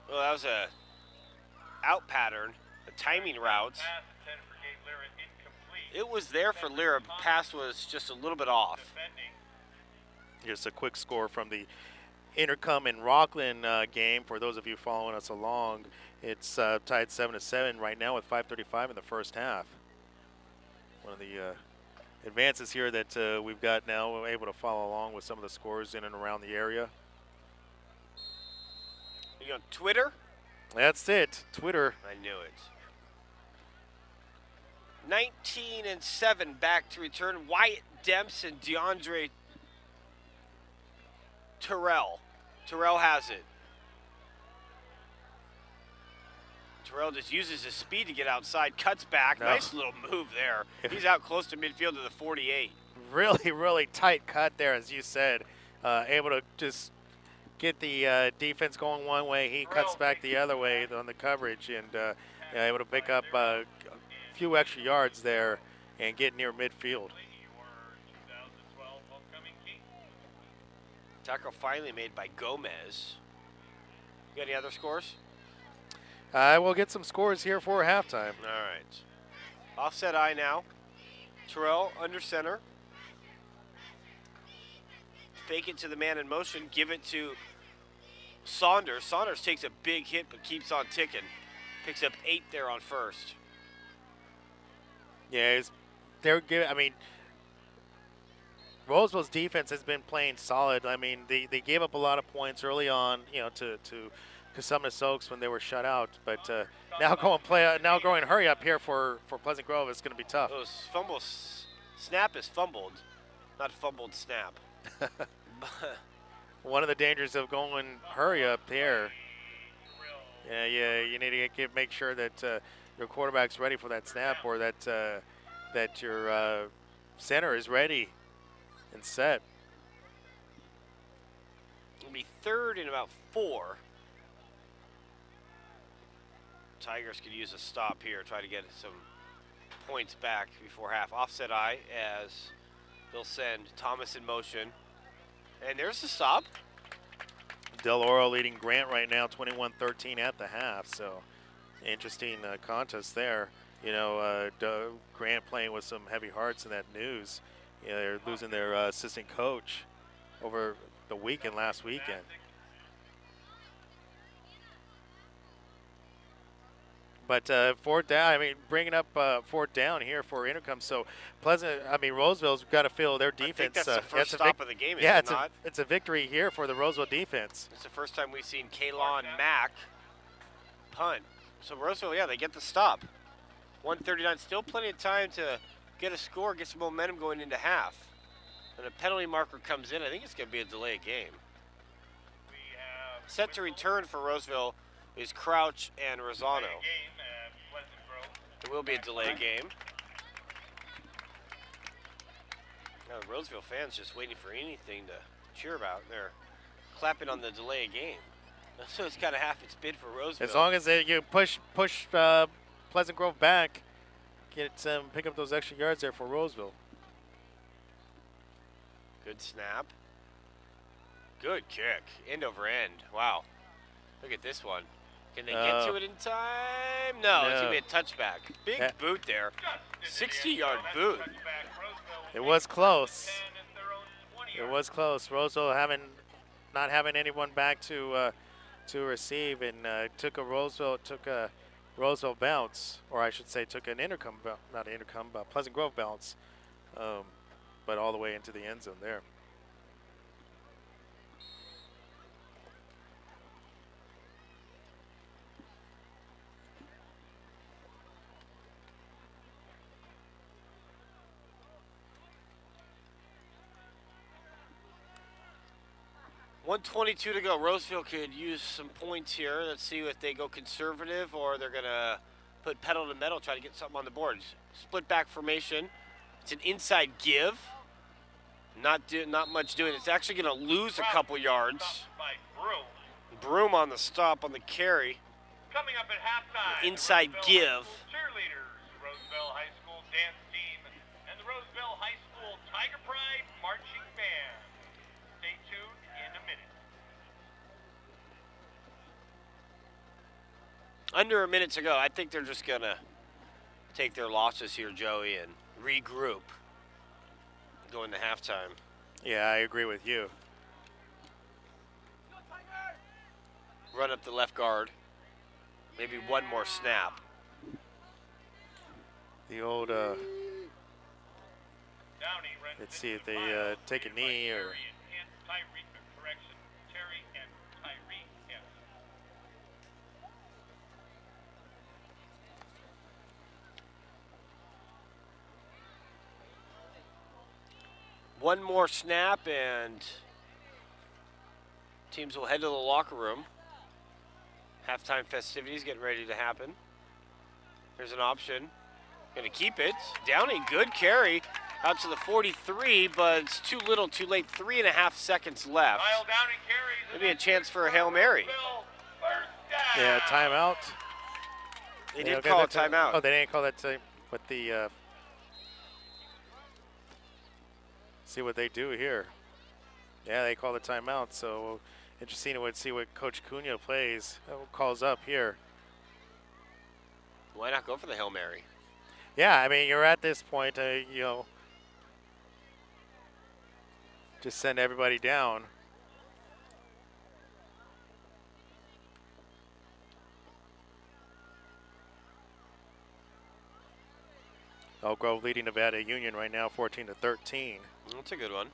Well, that was a out pattern, a timing route. Pass intended for Gabe Lyra, incomplete. It was there for Lyra. Pass was just a little bit off. Defending. Here's a quick score from the Intercom and Rockland game. For those of you following us along, it's tied 7-7 right now with 5:35 in the first half. One of the advances here that we've got now, we're able to follow along with some of the scores in and around the area. You on Twitter? That's it. Twitter. I knew it. 19-7 back to return. Wyatt Demps and DeAndre Terrell. Terrell has it. Terrell just uses his speed to get outside, cuts back. No. Nice little move there. He's out close to midfield to the 48. Really, really tight cut there, as you said. Able to just get the defense going one way. He cuts back the other way on the coverage and able to pick up a few extra yards there and get near midfield. Your 2012 homecoming king. Tackle finally made by Gomez. You got any other scores? I will get some scores here for halftime. All right. Offset eye now. Terrell under center. Fake it to the man in motion. Give it to Saunders. Saunders takes a big hit but keeps on ticking. Picks up 8 there on first. Yeah, they're good. I mean, Roseville's defense has been playing solid. I mean, they gave up a lot of points early on, you know, to Cosumnes Oaks when they were shut out. But now going hurry up here for Pleasant Grove is going to be tough. Those fumbles, snap is fumbled, not fumbled snap. One of the dangers of going hurry up here. Yeah, you need to make sure that your quarterback's ready for that snap, or that your center is ready and set. It'll be 3rd and about 4. Tigers could use a stop here, try to get some points back before half. Offset eye as they'll send Thomas in motion. And there's the stop. Del Oro leading Grant right now, 21-13 at the half. So interesting contest there. You know, Grant playing with some heavy hearts in that news. You know, they're losing their assistant coach over the weekend, last weekend. But 4th down, I mean, bringing up 4th down here for Intercom. So Roseville's got to feel their defense. I think that's the first stop of the game, yeah, is it not? It's a victory here for the Roseville defense. It's the first time we've seen Kaylon Mack punt. So Roseville, yeah, they get the stop. 1:39, still plenty of time to get a score, get some momentum going into half. And a penalty marker comes in. I think it's going to be a delay of game. Set to return for Roseville is Crouch and Rosano. It will be a delay game. Now, the Roseville fans just waiting for anything to cheer about. They're clapping on the delay of game. So it's kind of half its bid for Roseville. As long as you push Pleasant Grove back, pick up those extra yards there for Roseville. Good snap. Good kick. End over end. Wow. Look at this one. Can they get to it in time? No, it's going to be a touchback. Big boot there. 60-yard boot. It was close. It was close. Roseville not having anyone back to receive, and took a Roseville bounce, or I should say took an Intercom, not an Intercom, but Pleasant Grove bounce, but all the way into the end zone there. .122 to go. Roseville could use some points here. Let's see if they go conservative or they're going to put pedal to metal, try to get something on the board. Split back formation. It's an inside give. Not much doing. It's actually going to lose a couple yards. Broom on the stop on the carry. Coming up at halftime. Inside give. Cheerleaders, Roseville High School dance team, and the Roseville High School Tiger Pride marching band. Stay tuned in a minute. Under a minute to go. I think they're just going to take their losses here, Joey, and regroup going to halftime. Yeah, I agree with you. Run up the left guard. Maybe one more snap. The old, let's see if they take a knee or... One more snap and teams will head to the locker room. Halftime festivities getting ready to happen. Here's an option. Gonna keep it. Downing, good carry out to the 43, but it's too little, too late. 3.5 seconds left. Maybe a chance for a Hail Mary. Yeah, timeout. They did call a timeout. Oh, they didn't call that time, but See what they do here. Yeah, they call the timeout, so interesting to see what Coach Cunha calls up here. Why not go for the Hail Mary? Yeah, I mean, you're at this point, just send everybody down. Elk Grove leading Nevada Union right now, 14-13. That's a good one.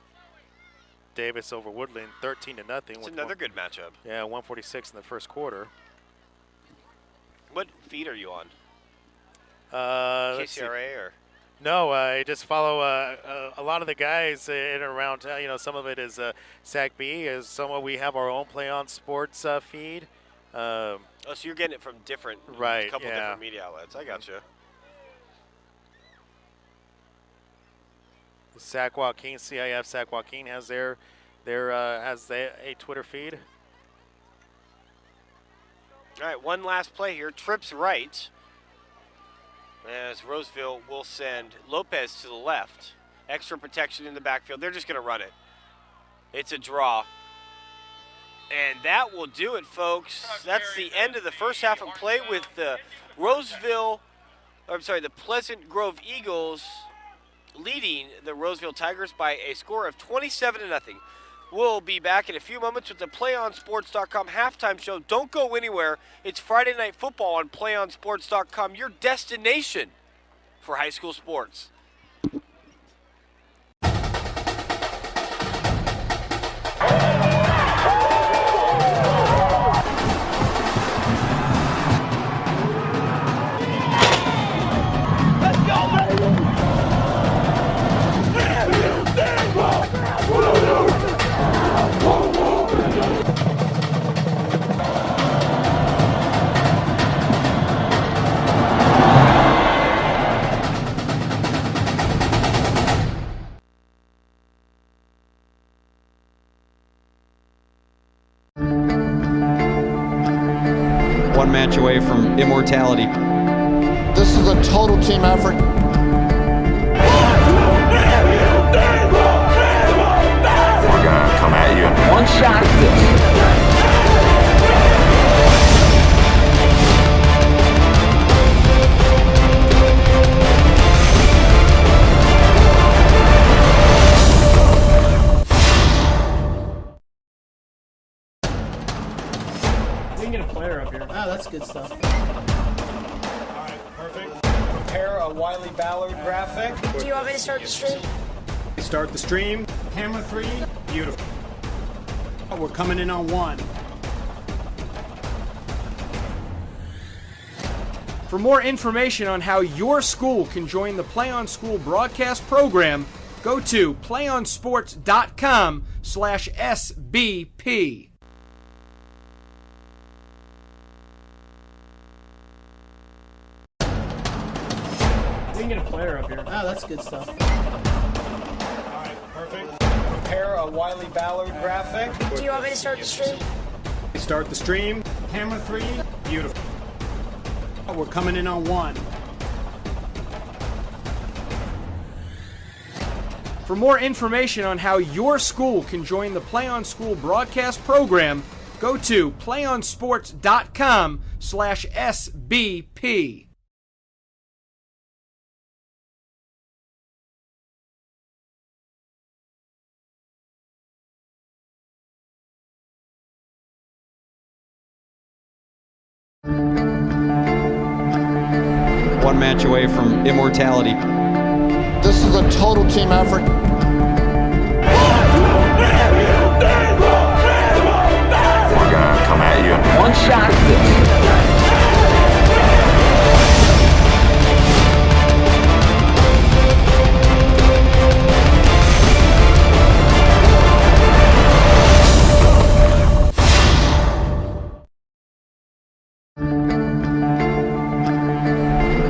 Davis over Woodland, 13-0. It's another good matchup. Yeah, 146 in the first quarter. What feed are you on? KCRA or? No, I just follow a lot of the guys in and around town. Some of it is SAC-B. We have our own PlayOn Sports feed. So you're getting it from different, right? A couple different media outlets. I gotcha. Sac-Joaquin, CIF Sac-Joaquin has a Twitter feed. All right, one last play here. Trips right. As Roseville will send Lopez to the left. Extra protection in the backfield. They're just going to run it. It's a draw. And that will do it, folks. That's the end of the first half of play with the Pleasant Grove Eagles leading the Roseville Tigers by a score of 27-0. We'll be back in a few moments with the PlayOnSports.com halftime show. Don't go anywhere. It's Friday Night Football on PlayOnSports.com, your destination for high school sports. One match away from immortality. This is a total team effort. We're gonna come at you. One shot at this. We can get a player up here. Oh, that's good stuff. All right, perfect. Prepare a Wiley Ballard graphic. Do you want me to start the stream? Start the stream. Camera 3. Beautiful. We're coming in on 1. For more information on how your school can join the Play On School broadcast program, go to playonsports.com/SBP. We can get a player up here. Oh, that's good stuff. All right, perfect. Prepare a Wiley Ballard graphic. Do you want me to start the stream? Start the stream. Camera 3. Beautiful. We're coming in on 1. For more information on how your school can join the Play On School broadcast program, go to playonsports.com/SBP. One match away from immortality. This is a total team effort. We're gonna come at you. One shot at this.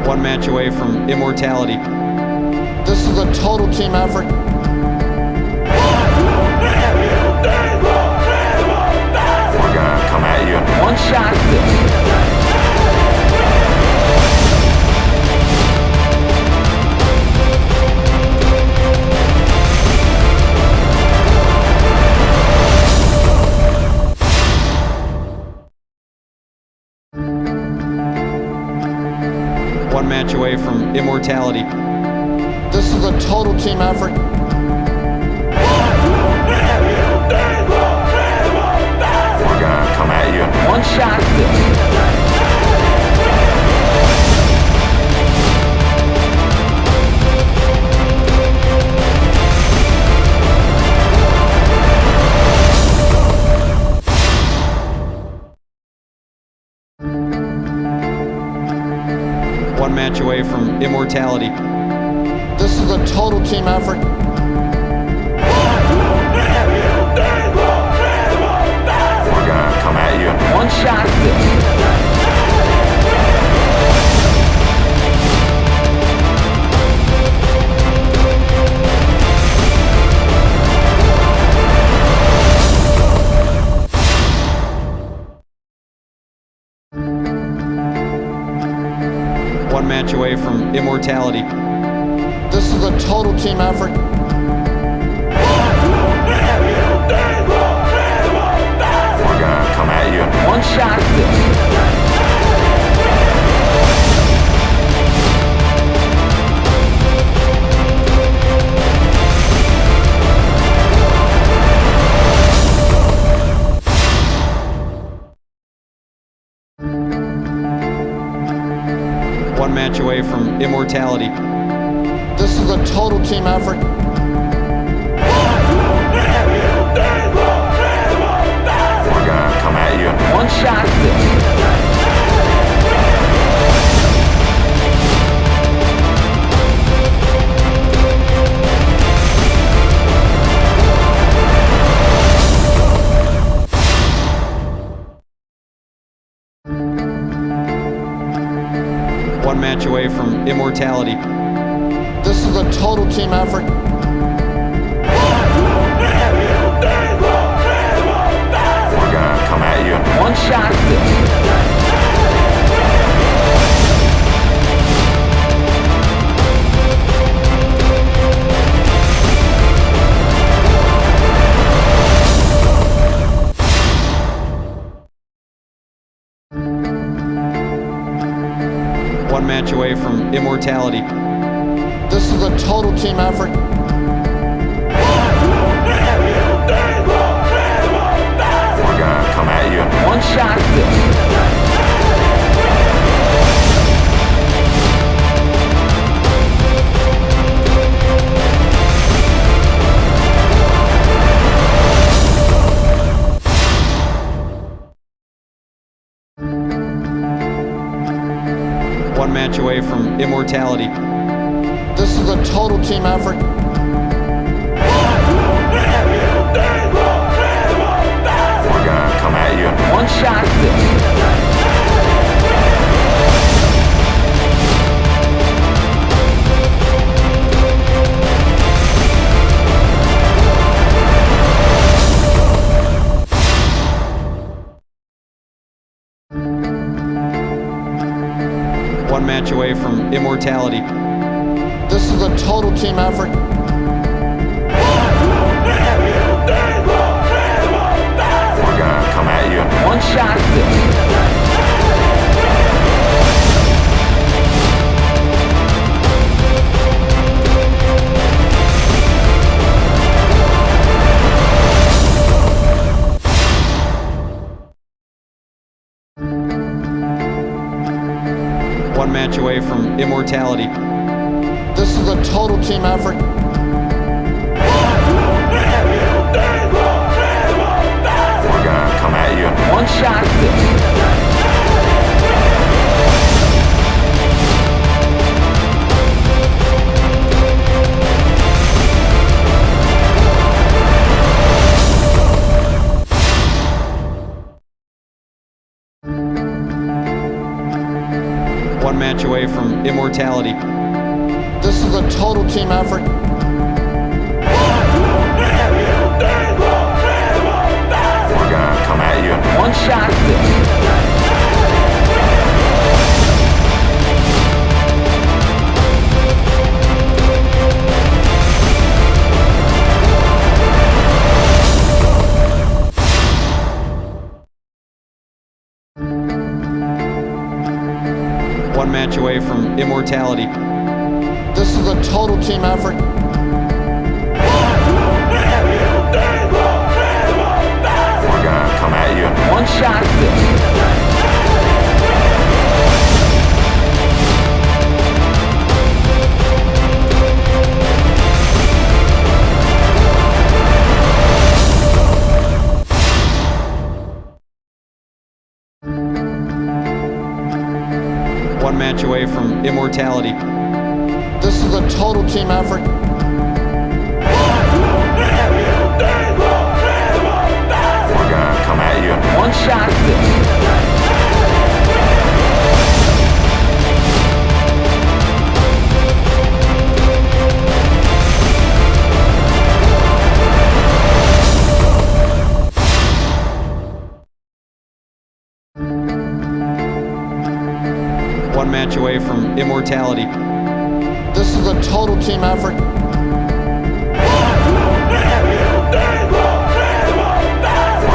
One match away from immortality. This is a total team effort. We're gonna come at you. One shot at this. match away from immortality. This is a total team effort. We're gonna come at you. One shot. One match away from immortality. This is a total team effort. We're gonna come at you. One shot. One match away from immortality. This is a total team effort. We're gonna come at you. One shot. One match away from immortality. This is a total team effort. We're gonna come at you. One shot. One match away from immortality. This is a total team effort. We're gonna come at you. One shot. One match away from immortality. This is a total team effort. We're gonna come at you. One shot. One match away from immortality. This is a total team effort. We're gonna come at you. One shot. One match away from immortality. This is a total team effort. We're gonna come at you. One shot. One match away from immortality. This is a total team effort. We're gonna come at you. One shot. One match away from immortality. This is a total team effort. We're gonna come at you. One shot. one match away from immortality. This is a total team effort. We're gonna come at you in one shot. One match away from immortality. This is a total team effort. We're gonna come at you in one shot. One match away from immortality. This is a total team effort. We're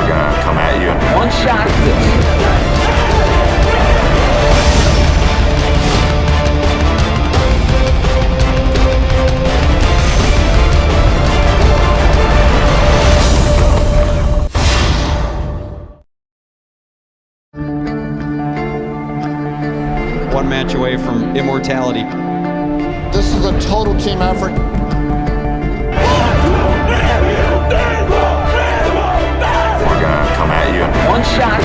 gonna come at you in one shot. One match away from immortality. This is a total team effort. We're gonna come at you in one shot.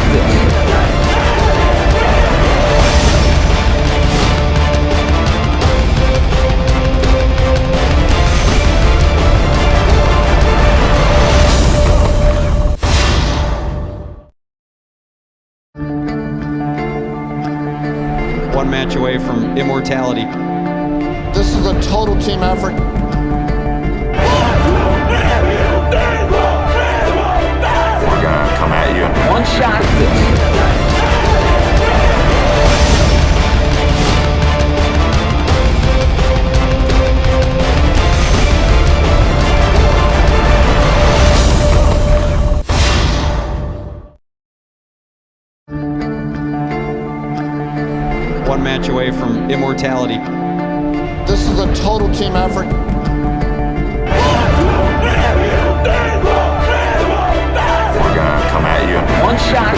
One match away from immortality. This is a total team effort. We're gonna come at you in one shot. One match away from immortality. This is a total team effort. We're gonna come at you in one shot.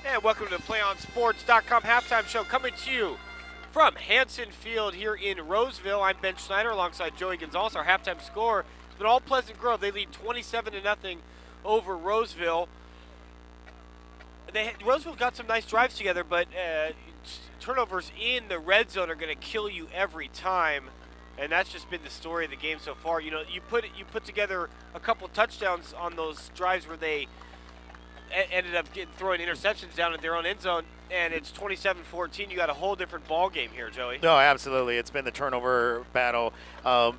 And welcome to the PlayOnSports.com halftime show, coming to you from Hanson Field here in Roseville. I'm Ben Schneider alongside Joey Gonzalez. Our halftime score has been all Pleasant Grove. They lead 27-0 over Roseville. Roseville got some nice drives together, but turnovers in the red zone are going to kill you every time, and that's just been the story of the game so far. You know, you put together a couple touchdowns on those drives where they ended up throwing interceptions down at their own end zone, and it's 27-14. You got a whole different ball game here, Joey. No, absolutely. It's been the turnover battle.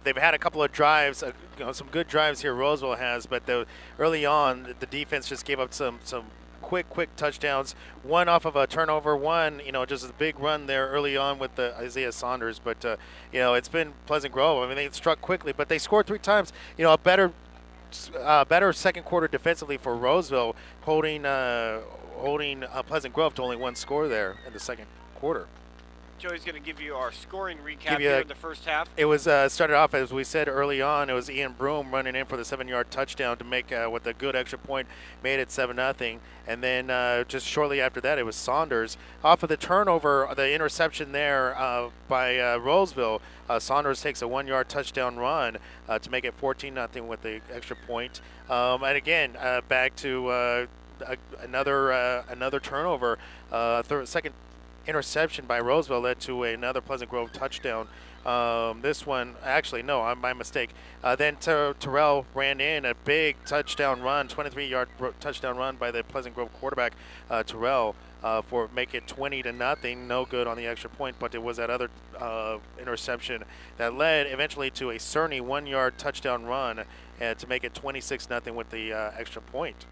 They've had a couple of drives, some good drives here Roseville has, but early on the defense just gave up some quick touchdowns. One off of a turnover, one, just a big run there early on with the Isaiah Saunders. But, it's been Pleasant Grove. I mean, they struck quickly, but they scored 3 times. A better second quarter defensively for Roseville, holding Pleasant Grove to only 1 score there in the second quarter. Joey's going to give you our scoring recap here in the first half. It was started off, as we said early on, it was Ian Broom running in for the 7-yard touchdown to make, with a good extra point, made it 7-0. And then just shortly after that, it was Saunders. Off of the turnover, the interception there by Roseville, Saunders takes a 1-yard touchdown run to make it 14-0 with the extra point. And again, back to another turnover, second interception by Roseville led to another Pleasant Grove touchdown. This one, actually, no, my mistake. Then Terrell ran in a big touchdown run, 23-yard touchdown run by the Pleasant Grove quarterback, Terrell, for make it 20-0. No good on the extra point, but it was that other interception that led eventually to a Cerny 1-yard touchdown run to make it 26-0 with the extra point.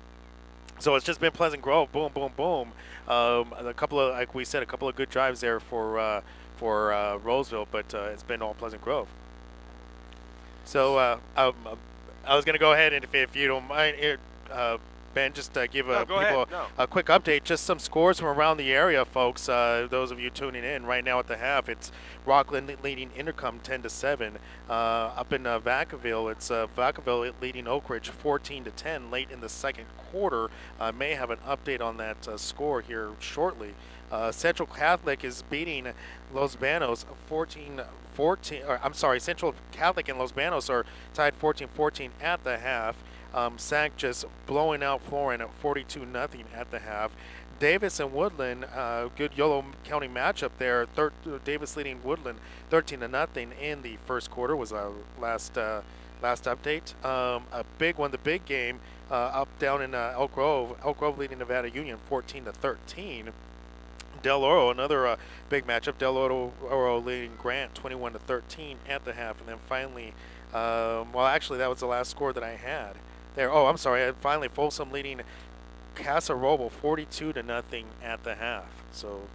So it's just been Pleasant Grove, boom, boom, boom. A couple of, like we said, a couple of good drives there for Roseville, but it's been all Pleasant Grove. So I was going to go ahead and if you don't mind, Ben, just give people a quick update. Just some scores from around the area, folks. Those of you tuning in right now at the half, it's Rockland leading Intercom 10-7. Up in Vacaville, it's Vacaville leading Oak Ridge 14-10 late in the second quarter. May have an update on that score here shortly. Central Catholic is beating Los Banos 14-14. Central Catholic and Los Banos are tied 14-14 at the half. Sac just blowing out Florin at 42-0 at the half. Davis and Woodland, good Yolo County matchup there. Davis leading Woodland 13-0 in the first quarter was our last update. A big one, the big game up down in Elk Grove. Elk Grove leading Nevada Union 14-13. Del Oro, another big matchup. Del Oro leading Grant 21-13 at the half, and then finally, well, actually, that was the last score that I had there. Oh, I'm sorry. Finally, Folsom leading Casa Roble 42-0 at the half. So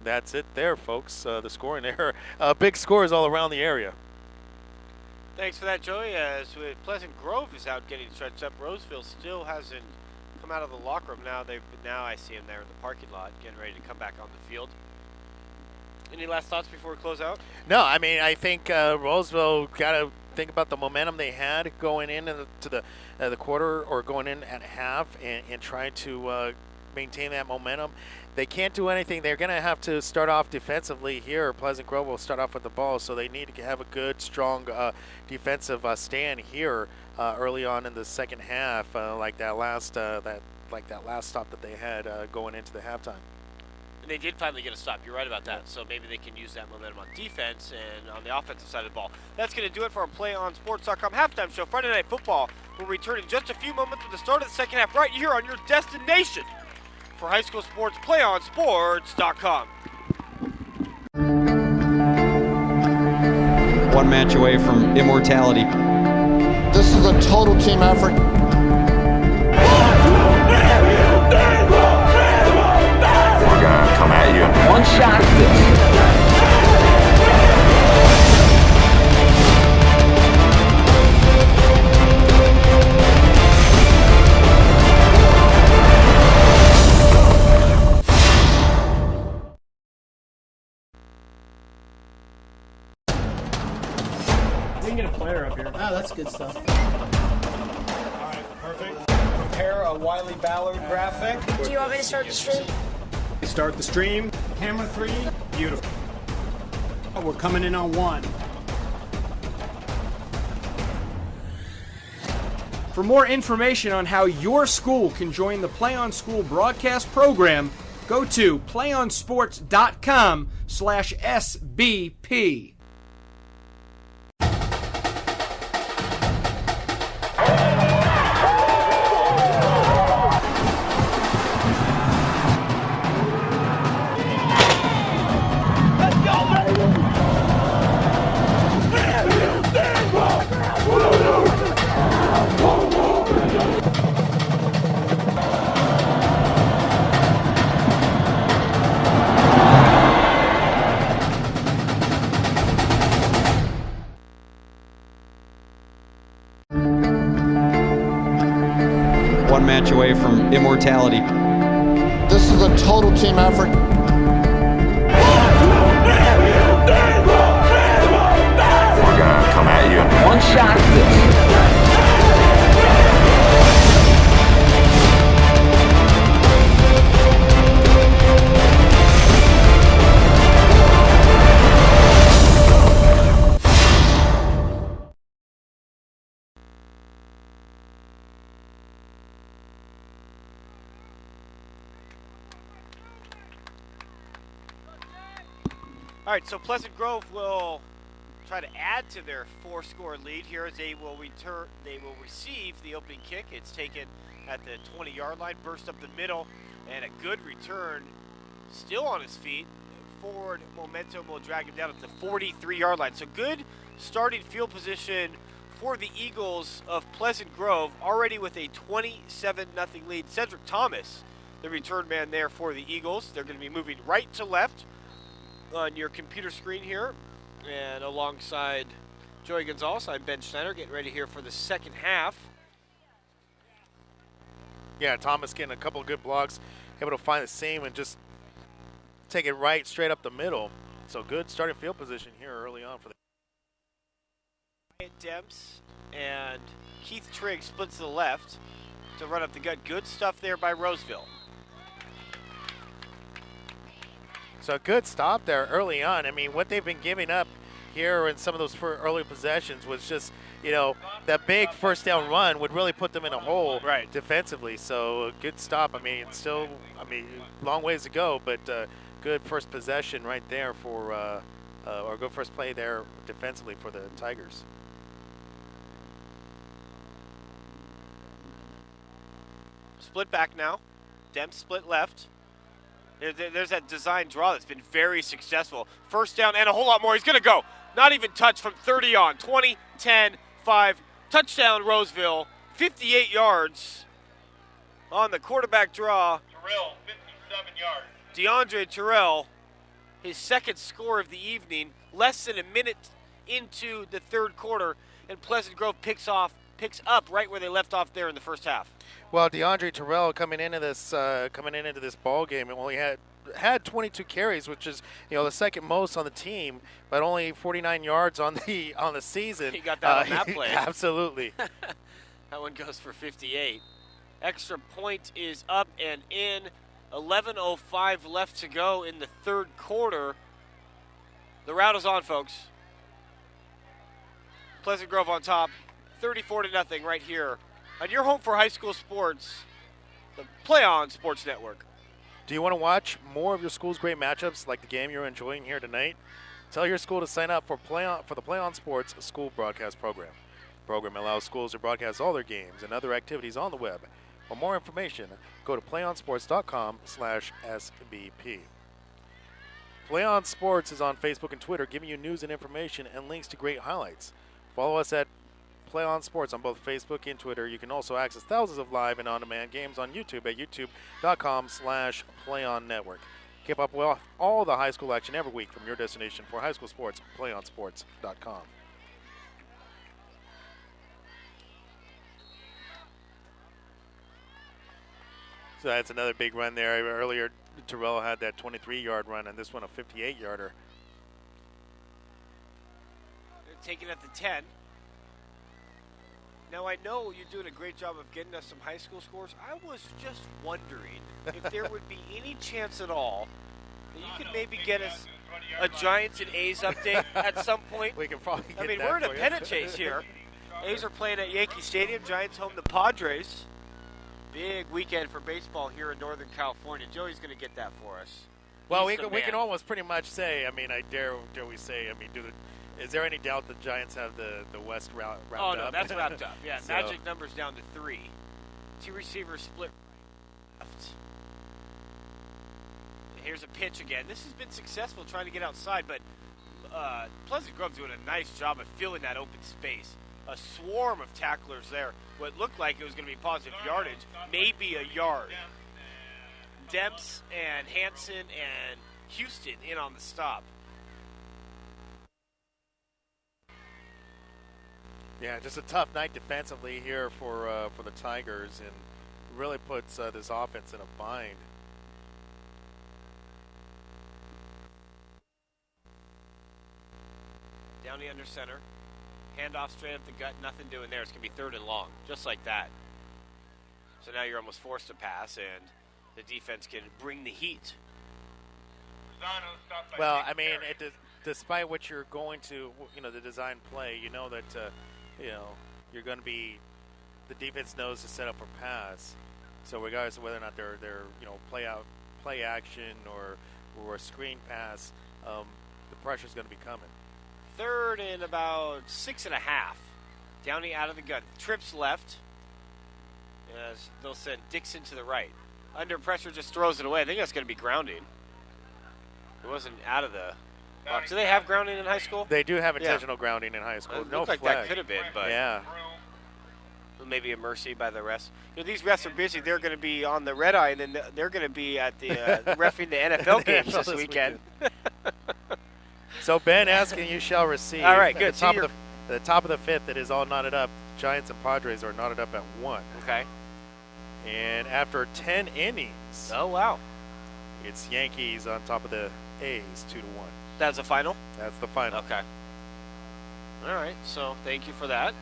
that's it there, folks. The scoring there, big scores all around the area. Thanks for that, Joey. As Pleasant Grove is out getting stretched up, Roseville still hasn't come out of the locker room. Now I see him there in the parking lot getting ready to come back on the field. Any last thoughts before we close out? No, I mean, I think Roseville got to think about the momentum they had going into the quarter or going in at half and trying to maintain that momentum. They can't do anything. They're going to have to start off defensively here. Pleasant Grove will start off with the ball, so they need to have a good, strong defensive stand here early on in the second half, like that last stop that they had going into the halftime. And they did finally get a stop. You're right about that. So maybe they can use that momentum on defense and on the offensive side of the ball. That's going to do it for our PlayOnSports.com halftime show. Friday Night Football will return in just a few moments with the start of the second half right here on your destination for high school sports, PlayOnSports.com. One match away from immortality. This is a total team effort. We're gonna come at you. One shot at this. We can get a player up here. Oh, that's good stuff. All right, perfect. Prepare a Wiley Ballard graphic. Do you want me to start the stream? Start the stream. Camera 3. Beautiful. We're coming in on 1. For more information on how your school can join the Play On School broadcast program, go to playonsports.com/SBP. One match away from immortality. This is a total team effort. We're gonna come at you. One shot at this. All right, so Pleasant Grove will try to add to their 4-score lead here as they will receive the opening kick. It's taken at the 20-yard line, burst up the middle, and a good return. Still on his feet. Forward momentum will drag him down at the 43-yard line. So good starting field position for the Eagles of Pleasant Grove, already with a 27-0 lead. Cedric Thomas, the return man there for the Eagles. They're going to be moving right to left on your computer screen here, and alongside Joey Gonzalez, I'm Ben Schneider, getting ready here for the second half. Yeah, Thomas getting a couple of good blocks, able to find the seam and just take it right straight up the middle. So good starting field position here early on for the Demps and Keith Trigg splits to the left to run up the gut. Good stuff there by Roseville. So a good stop there early on. I mean, what they've been giving up here in some of those early possessions was just, you know, that big first down run would really put them in a hole defensively. So a good stop. I mean, still, long ways to go, but good first possession right there for, or good first play there defensively for the Tigers. Split back now. Demps split left. There's that design draw that's been very successful. First down and a whole lot more. He's going to go. Not even touched from 30 on. 20, 10, 5. Touchdown, Roseville. 58 yards on the quarterback draw. Terrell, 57 yards. DeAndre Terrell, his second score of the evening. Less than a minute into the third quarter, and Pleasant Grove picks up right where they left off there in the first half. Well, DeAndre Terrell coming into this ball game and only had 22 carries, which is, you know, the second most on the team, but only 49 yards on the season. He got that on that play. Absolutely. That one goes for 58. Extra point is up and in. 11:05 left to go in the third quarter. The route is on, folks. Pleasant Grove on top, 34-0 right here on your home for high school sports, the PlayOn Sports Network. Do you want to watch more of your school's great matchups like the game you're enjoying here tonight? Tell your school to sign up for the PlayOn Sports School Broadcast Program. The program allows schools to broadcast all their games and other activities on the web. For more information, go to playonsports.com/SBP. PlayOn Sports is on Facebook and Twitter, giving you news and information and links to great highlights. Follow us at PlayOn Sports on both Facebook and Twitter. You can also access thousands of live and on-demand games on YouTube at youtube.com/PlayOnNetwork. Keep up with all the high school action every week from your destination for high school sports, PlayOnSports.com. So that's another big run there. Earlier, Terrell had that 23-yard run, and this one a 58-yarder. They're taking it at the 10. Now, I know you're doing a great job of getting us some high school scores. I was just wondering if there would be any chance at all that you could maybe get us a Giants and A's update at some point. We can probably get that. we're in a pennant chase here. A's are playing at Yankee Stadium. Giants home to Padres. Big weekend for baseball here in Northern California. Joey's going to get that for us. Well, we can almost pretty much say, I dare we say, is there any doubt the Giants have the West wrapped up? Oh, no, that's wrapped up. Yeah, so. Magic numbers down to 3. Two receivers split left. Here's a pitch again. This has been successful trying to get outside, but Pleasant Grove doing a nice job of filling that open space. A swarm of tacklers there. What looked like it was going to be positive yardage, maybe a yard. Demps and Hanson and Houston in on the stop. Yeah, just a tough night defensively here for the Tigers, and really puts this offense in a bind. Downey under center. Handoff straight up the gut, nothing doing there. It's going to be 3rd and long, just like that. So now you're almost forced to pass, and the defense can bring the heat. Well, despite what you're going to, the design play, that, you're going to be, the defense knows to set up for pass. So regardless of whether or not they're play action or a screen pass, the pressure's going to be coming. 3rd and about 6.5. Downey out of the gun. Trips left. As they'll send Dixon to the right. Under pressure, just throws it away. I think that's going to be grounding. It wasn't out of the box. Do they have grounding in high school? They do have intentional grounding in high school. No like flag. That could have been, but yeah. Maybe a mercy by the refs. These refs are busy. They're going to be on the red eye, and then they're going to be at the reffing the NFL games this weekend. So Ben asking, you shall receive. All right, good. At At the top of the 5th, it is all knotted up. Giants and Padres are knotted up at 1. Okay. And after 10 innings, Oh, wow. it's Yankees on top of the A's 2-1. That's the final? That's the final. Okay. All right, so thank you for that.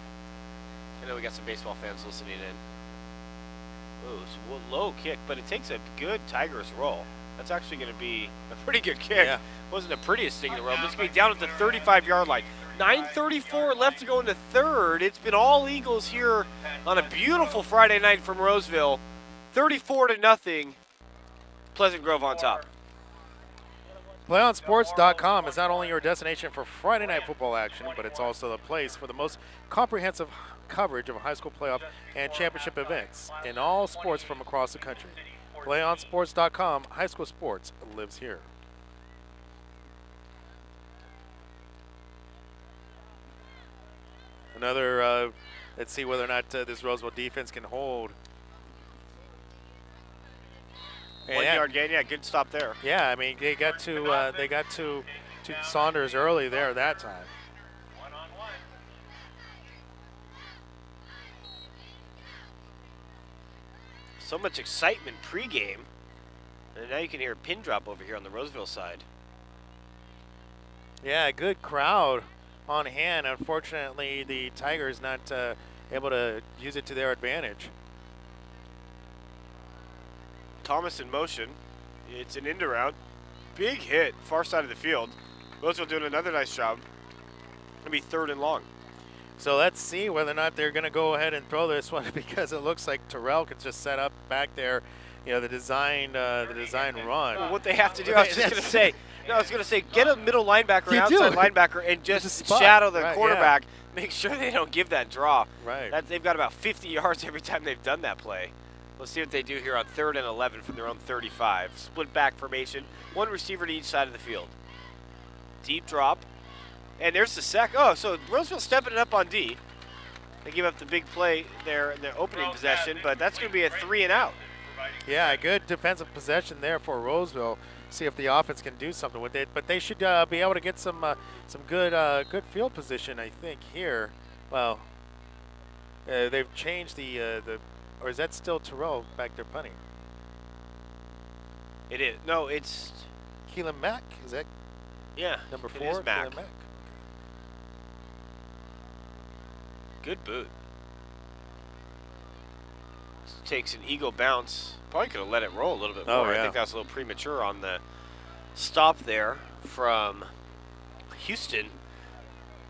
I know we got some baseball fans listening in. Ooh, it's a low kick, but it takes a good Tigers roll. That's actually going to be a pretty good kick. Yeah. Wasn't the prettiest thing in the world, but it's going to be down at the 35-yard line. 9:34 left to go into third. It's been all Eagles here on a beautiful Friday night from Roseville. 34-0. Pleasant Grove on top. PlayOnSports.com is not only your destination for Friday night football action, but it's also the place for the most comprehensive coverage of high school playoff and championship events in all sports from across the country. PlayOnSports.com, high school sports lives here. Another, let's see whether or not this Roseville defense can hold. 1 yard gain, yeah, good stop there. Yeah, I mean they got to Saunders early there that time. So much excitement pregame, and now you can hear a pin drop over here on the Roseville side. Yeah, good crowd on hand. Unfortunately, the Tigers not able to use it to their advantage. Thomas in motion. It's an end around. Big hit, far side of the field. Roseville doing another nice job. Gonna be 3rd and long. So let's see whether or not they're going to go ahead and throw this one because it looks like Terrell can just set up back there, you know, the design run. Well, what they have to do, I was just going to say, get a middle linebacker, an outside linebacker, and just shadow the quarterback. Yeah. Make sure they don't give that draw. Right. They've got about 50 yards every time they've done that play. Let's see what they do here on 3rd and 11 from their own 35. Split back formation, 1 receiver to each side of the field. Deep drop. And there's the sack. Oh, so Roseville stepping it up on D. They give up the big play there in their opening possession, but that's going to be a 3 and out. Yeah, good defensive possession there for Roseville. See if the offense can do something with it, but they should be able to get some good field position, I think, here. Well, they've changed the or is that still Terrell back there punting? It is. No, it's Keelan Mack. Is that? Yeah, number 4. It is Mack. Keelan Mack. Good boot. Takes an eagle bounce. Probably could have let it roll a little bit more. Yeah. I think that was a little premature on the stop there from Houston.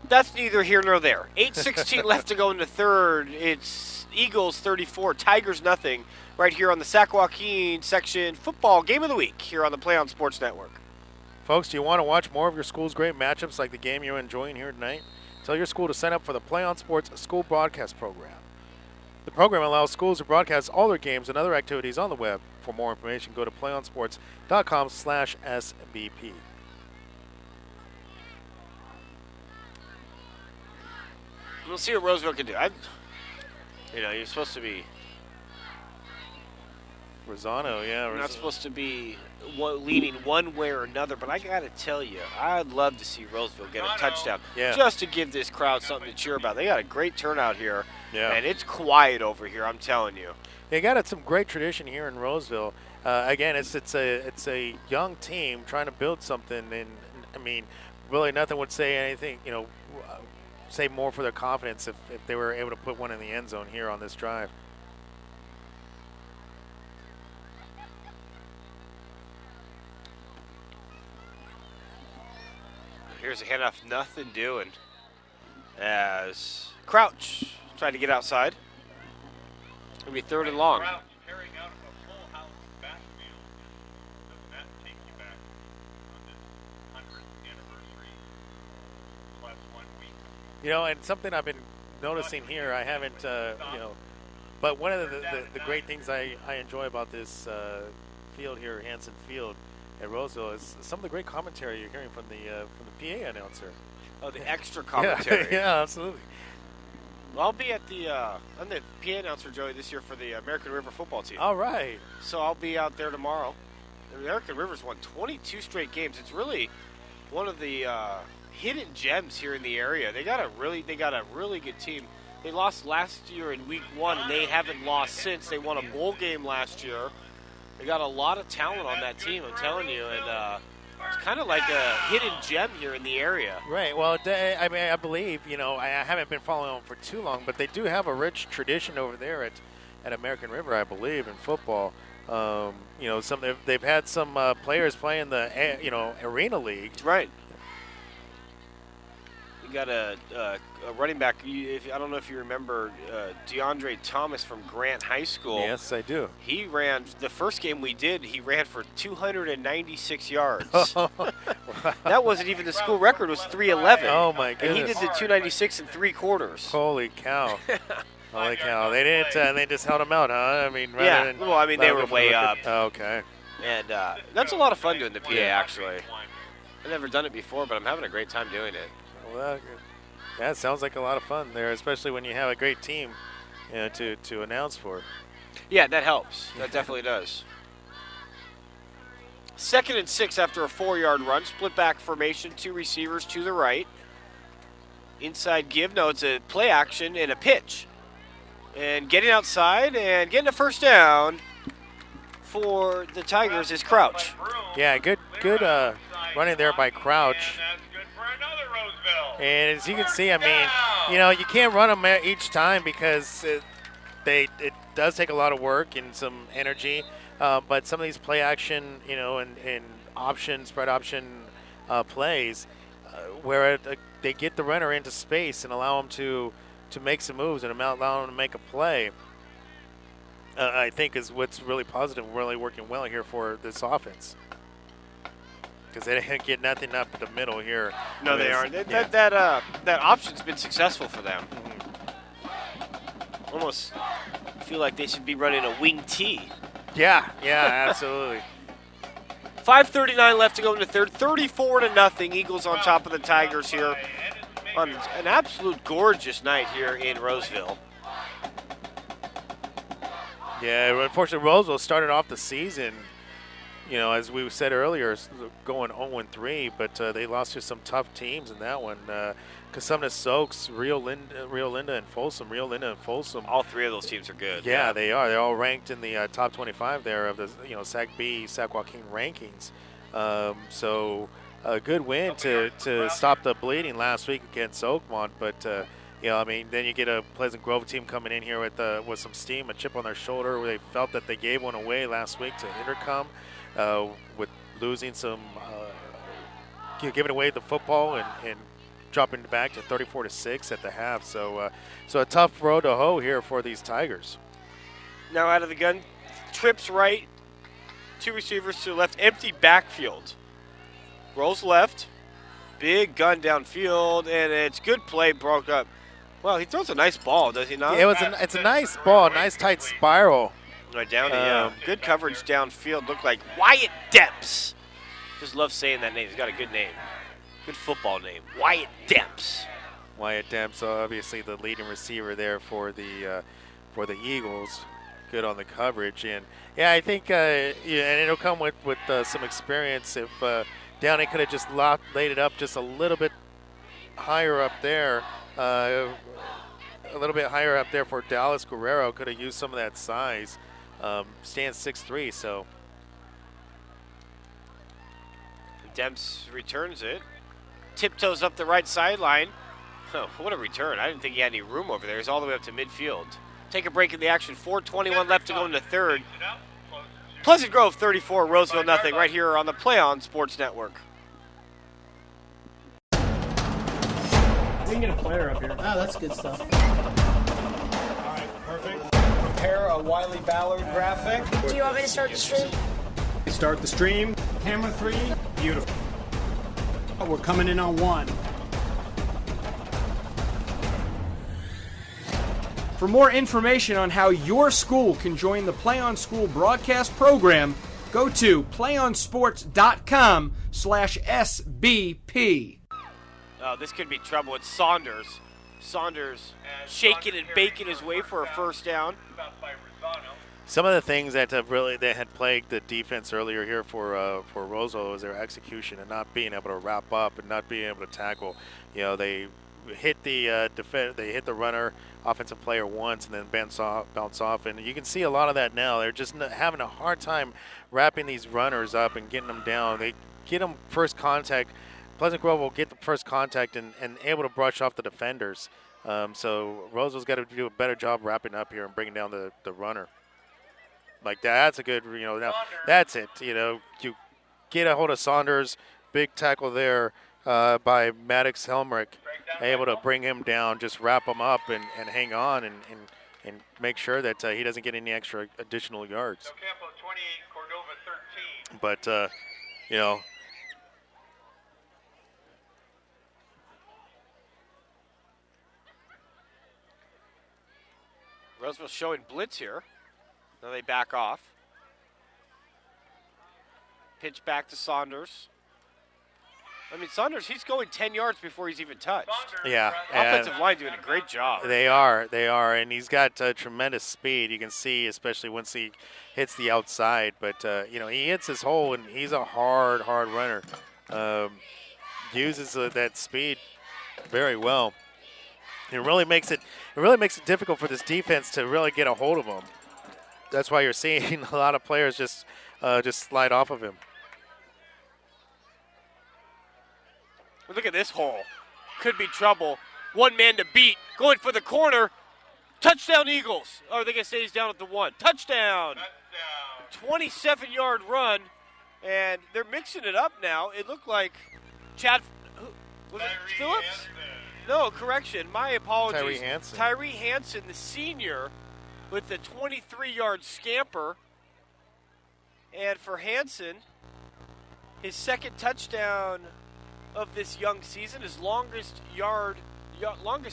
That's neither here nor there. 8:16 left to go in the 3rd. It's Eagles 34, Tigers nothing. Right here on the Sac-Joaquin section football game of the week here on the PlayOn Sports Network. Folks, do you want to watch more of your school's great matchups like the game you're enjoying here tonight? Tell your school to sign up for the PlayOn Sports School Broadcast Program. The program allows schools to broadcast all their games and other activities on the web. For more information, go to playonsports.com/SBP. We'll see what Roseville can do. You're supposed to be Rosano, yeah. We're not supposed to be leaning one way or another, but I got to tell you, I'd love to see Roseville get a touchdown just to give this crowd something to cheer about. They got a great turnout here, and it's quiet over here, I'm telling you. They got some great tradition here in Roseville. Again, it's a young team trying to build something, and I mean, really nothing would say anything, say more for their confidence if they were able to put one in the end zone here on this drive. Here's a handoff, nothing doing. As Crouch tried to get outside. It'll be 3rd and long. Crouch carrying out a full house backfield. Doesn't that take you back on this 100th anniversary plus 1 week? And something I've been noticing here, I haven't, but one of the great things I enjoy about this field here, Hanson Field at Roseville, is some of the great commentary you're hearing from the PA announcer. Oh, the extra commentary. Yeah, absolutely. Well, I'll be at I'm the PA announcer, Joey, this year for the American River football team. All right. So I'll be out there tomorrow. The American River's won 22 straight games. It's really one of the hidden gems here in the area. They got a really good team. They lost last year in week 1, and they haven't lost since. They won a bowl game last year. They got a lot of talent on that team, I'm telling you, and it's kind of like a hidden gem here in the area. Right. Well, I believe, I haven't been following them for too long, but they do have a rich tradition over there at American River, I believe, in football. They've had some players play in the Arena League. Right. You got a running back. I don't know if you remember DeAndre Thomas from Grant High School. Yes, I do. He ran the first game we did. He ran for 296 yards. That wasn't even the school record. Was 311. Oh my goodness! And he did the 296 in 3 quarters. Holy cow! Holy cow! They didn't. They just held him out, huh? I mean, yeah. Well, I mean, they were way up. Oh, okay. And that's a lot of fun doing the PA. Actually, I've never done it before, but I'm having a great time doing it. Well, yeah, it sounds like a lot of fun there, especially when you have a great team, to announce for. Yeah, that helps. That definitely does. 2nd and 6 after a 4-yard run. Split back formation, 2 receivers to the right. Inside give. No, it's a play action and a pitch. And getting outside and getting a first down for the Tigers is Crouch. Yeah, good running there by Crouch. And as you can see, I mean, you can't run them each time because it does take a lot of work and some energy. But some of these play action, and spread option plays, where they get the runner into space and allow them to make some moves and allow them to make a play, I think is what's really positive, really working well here for this offense. Because they didn't get nothing up the middle here. No, they aren't. That option's been successful for them. Mm-hmm. Almost feel like they should be running a wing T. Yeah, absolutely. 5:39 left to go in the third. 34-0. Eagles on top of the Tigers here on an absolute gorgeous night here in Roseville. Yeah, unfortunately, Roseville started off the season, as we said earlier, going 0-3, but they lost to some tough teams in that one. Casumna Soaks, Rio Linda, and Folsom. All 3 of those teams are good. Yeah, they are. They're all ranked in the top 25 there of the Sac-Joaquin rankings. So a good win to stop the bleeding last week against Oakmont, but then you get a Pleasant Grove team coming in here with some steam, a chip on their shoulder. They felt that they gave one away last week to Intercom. With losing some, giving away the football and dropping back to 34-6 at the half. So a tough road to hoe here for these Tigers. Now out of the gun, trips right, 2 receivers to the left, empty backfield. Rolls left, big gun downfield, and it's good play, broke up. Well, he throws a nice ball, does he not? Yeah, it's a nice ball, nice tight spiral. Right down to good coverage downfield. Looked like Wyatt Depps. Just love saying that name. He's got a good name. Good football name. Wyatt Depps. Wyatt Depps, obviously the leading receiver there for the Eagles. Good on the coverage. And, yeah, I think and it'll come with some experience. If Downey could have just laid it up just a little bit higher up there, a little bit higher up there for Dallas Guerrero, could have used some of that size. Stands 6'3", so. Demps returns it. Tiptoes up the right sideline. Oh, what a return. I didn't think he had any room over there. He's all the way up to midfield. Take a break in the action. 4:21 left to go in the third. Pleasant Grove 34, Roseville nothing, right here on the PlayOn Sports Network. We can get a player up here. Oh, that's good stuff. All right, perfect. Prepare a Wiley Ballard graphic. Do you want me to start the stream? Start the stream. Camera 3. Beautiful. We're coming in on 1. For more information on how your school can join the PlayOn School broadcast program, go to playonsports.com/SBP. Oh, this could be trouble. It's Saunders. Saunders shaking and baking his way for a first down. Some of the things that had plagued the defense earlier here for Roseville was their execution and not being able to wrap up and not being able to tackle. They hit the they hit the runner, offensive player once, and then bounce off. And you can see a lot of that now. They're just having a hard time wrapping these runners up and getting them down. They get them first contact. Pleasant Grove will get the first contact and able to brush off the defenders. So Roseville's got to do a better job wrapping up here and bringing down the runner. Like that's a good, now that's it. You get a hold of Saunders, big tackle there by Maddox Helmrich, able to bring him down, just wrap him up and hang on and make sure that he doesn't get any extra additional yards. Campo 28, Cordova 13. But, Roseville showing blitz here. Now they back off. Pitch back to Saunders. I mean, Saunders, he's going 10 yards before he's even touched. Yeah. Offensive line doing a great job. They are. And he's got tremendous speed. You can see, especially once he hits the outside. But, he hits his hole, and he's a hard runner. Uses that speed very well. It really makes it difficult for this defense to really get a hold of him. That's why you're seeing a lot of players just slide off of him. Look at this hole. Could be trouble. One man to beat. Going for the corner. Touchdown, Eagles. Or are they going to say he's down at the 1? Touchdown. 27-yard run. And they're mixing it up now. It looked like Chad. Was it Phillips? No, correction. My apologies. Tyree Hansen, the senior, with the 23-yard scamper. And for Hansen, his second touchdown of this young season, his longest